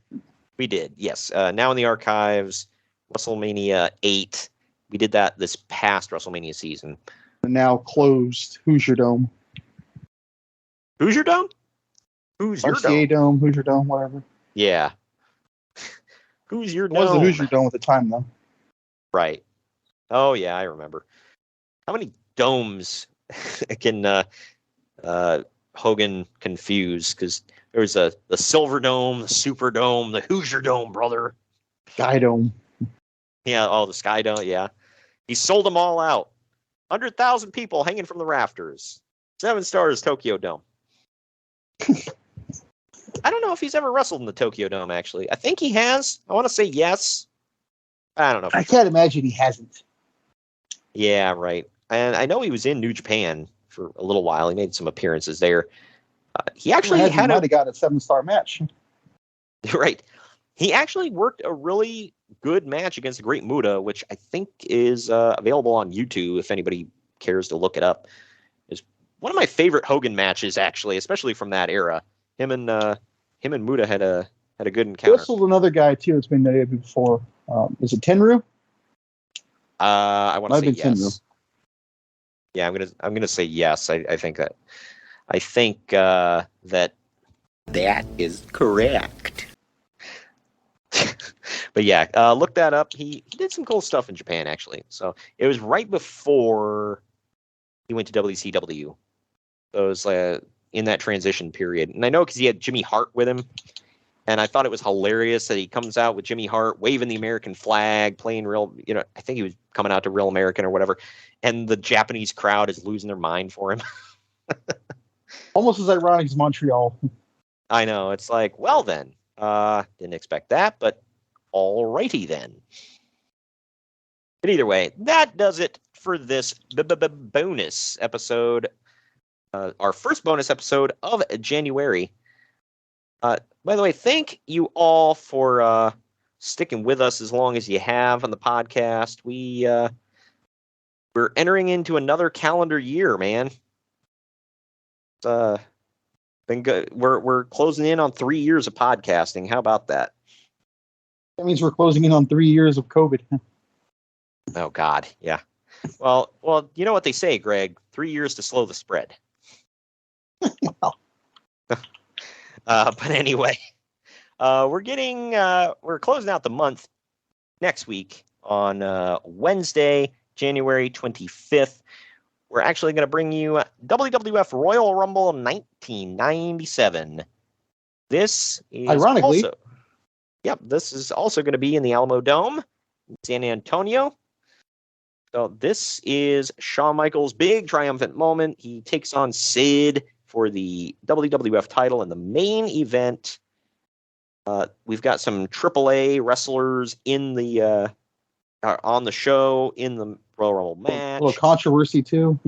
We did, yes. Now in the archives, WrestleMania 8. We did that this past WrestleMania season. The now closed Hoosier Dome. Hoosier Dome? Who's your RCA Dome, Hoosier Dome, whatever. Yeah. Who's your dome? It was the Hoosier Dome at the time, though. Right. Oh, yeah, I remember. How many domes can Hogan confuse? Because there was the Silver Dome, the Super Dome, the Hoosier Dome, brother. Sky Dome. Yeah, the Sky Dome, yeah. He sold them all out. 100,000 people hanging from the rafters. 7 stars Tokyo Dome. I don't know if he's ever wrestled in the Tokyo Dome, actually. I think he has. I want to say yes. I don't know. I can't imagine he hasn't. Yeah, right. And I know he was in New Japan for a little while. He made some appearances there. He actually might have got a 7-star match. Right. He actually worked a really good match against the Great Muta, which I think is available on YouTube if anybody cares to look it up. It's one of my favorite Hogan matches, actually, especially from that era. Him and Muta had a good encounter. He wrestled another guy too that's been there before. Is it Tenryu? I want to say yes. Tenryu. Yeah, I'm gonna say yes. I think that that is correct. But yeah, look that up. He did some cool stuff in Japan, actually. So it was right before he went to WCW. So it was in that transition period. And I know because he had Jimmy Hart with him. And I thought it was hilarious that he comes out with Jimmy Hart waving the American flag, playing real, I think he was coming out to Real American or whatever. And the Japanese crowd is losing their mind for him. Almost as ironic as Montreal. I know. It's like, well then, didn't expect that, but alrighty then. But either way, that does it for this bonus episode. Our first bonus episode of January. By the way, thank you all for sticking with us as long as you have on the podcast. We're entering into another calendar year, man. It's been good. We're closing in on 3 years of podcasting. How about that? That means we're closing in on 3 years of COVID. Oh God, yeah. Well, you know what they say, Greg? 3 years to slow the spread. But anyway, we're closing out the month next week on Wednesday, January 25th. We're actually going to bring you WWF Royal Rumble 1997. This is ironically, this is also going to be in the Alamo Dome in San Antonio. So this is Shawn Michaels' big triumphant moment. He takes on Sid for the WWF title in the main event. We've got some AAA wrestlers in the on the show in the Royal Rumble match. A little controversy too.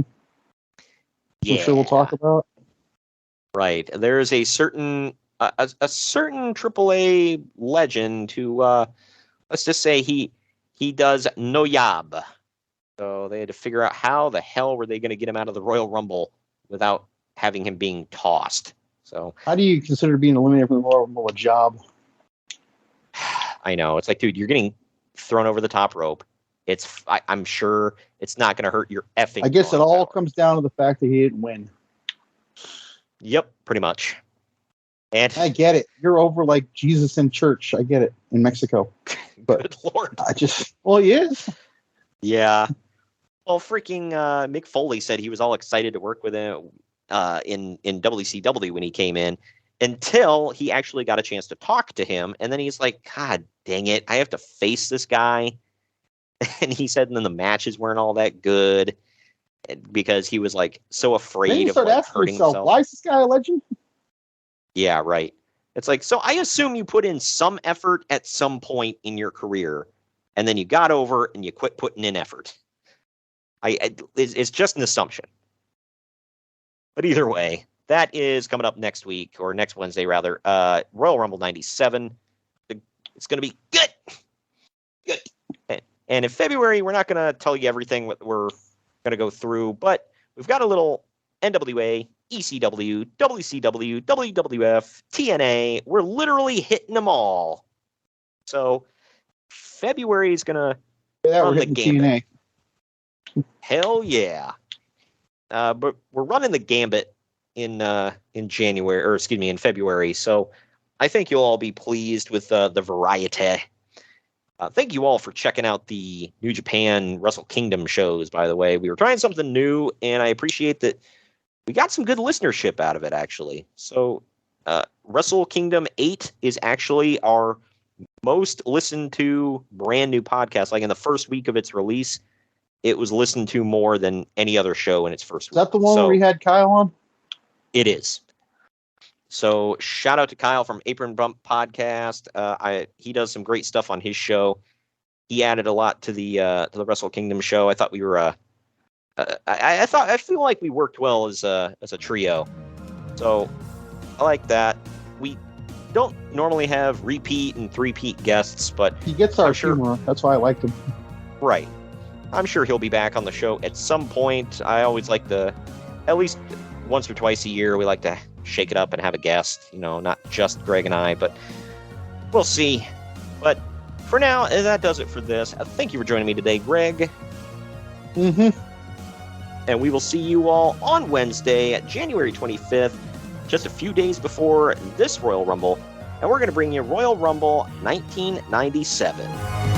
Yeah. I'm sure we'll talk about. Right. There is a certain AAA legend who let's just say he does no yob. So they had to figure out how the hell were they going to get him out of the Royal Rumble without having him being tossed. So how do you consider being eliminated from the Royal Rumble a job? I know. It's like, dude, you're getting thrown over the top rope. I'm sure it's not going to hurt your effing. I guess it all comes down to the fact that he didn't win. Yep, pretty much. And I get it. You're over like Jesus in church. I get it in Mexico. But good Lord. He is. Yeah. Well, freaking Mick Foley said he was all excited to work with him in WCW when he came in. until he actually got a chance to talk to him. And then he's like, God dang it, I have to face this guy. And he said, and then the matches weren't all that good because he was like so afraid of like, hurting himself. Why is this guy a legend? Yeah, right. It's like, so I assume you put in some effort at some point in your career, and then you got over and you quit putting in effort. It's just an assumption. But either way, that is coming up next week, or next Wednesday, rather. Royal Rumble 97. It's going to be good. Good. And in February, we're not going to tell you everything what we're going to go through, but we've got a little NWA, ECW, WCW, WWF, TNA. We're literally hitting them all. So February is going to run the gambit. Hell yeah. But we're running the gambit in January, or excuse me, in February. So I think you'll all be pleased with the variety. Thank you all for checking out the New Japan Wrestle Kingdom shows, by the way. We were trying something new, and I appreciate that we got some good listenership out of it, actually. So Wrestle Kingdom 8 is actually our most listened to brand new podcast. Like in the first week of its release, it was listened to more than any other show in its first week. Is that the one where we had Kyle on? It is. So shout out to Kyle from Apron Bump Podcast. He does some great stuff on his show. He added a lot to the Wrestle Kingdom show. I thought we were I feel like we worked well as a trio. So I like that. We don't normally have repeat and three-peat guests, but he gets our humor. That's why I liked him. Right. I'm sure he'll be back on the show at some point. I always like to, at least once or twice a year, we like to shake it up and have a guest, not just Greg and I, but we'll see. But for now, that does it for this. Thank you for joining me today, Greg. Mm-hmm. And we will see you all on Wednesday, January 25th, just a few days before this Royal Rumble. And we're going to bring you Royal Rumble 1997.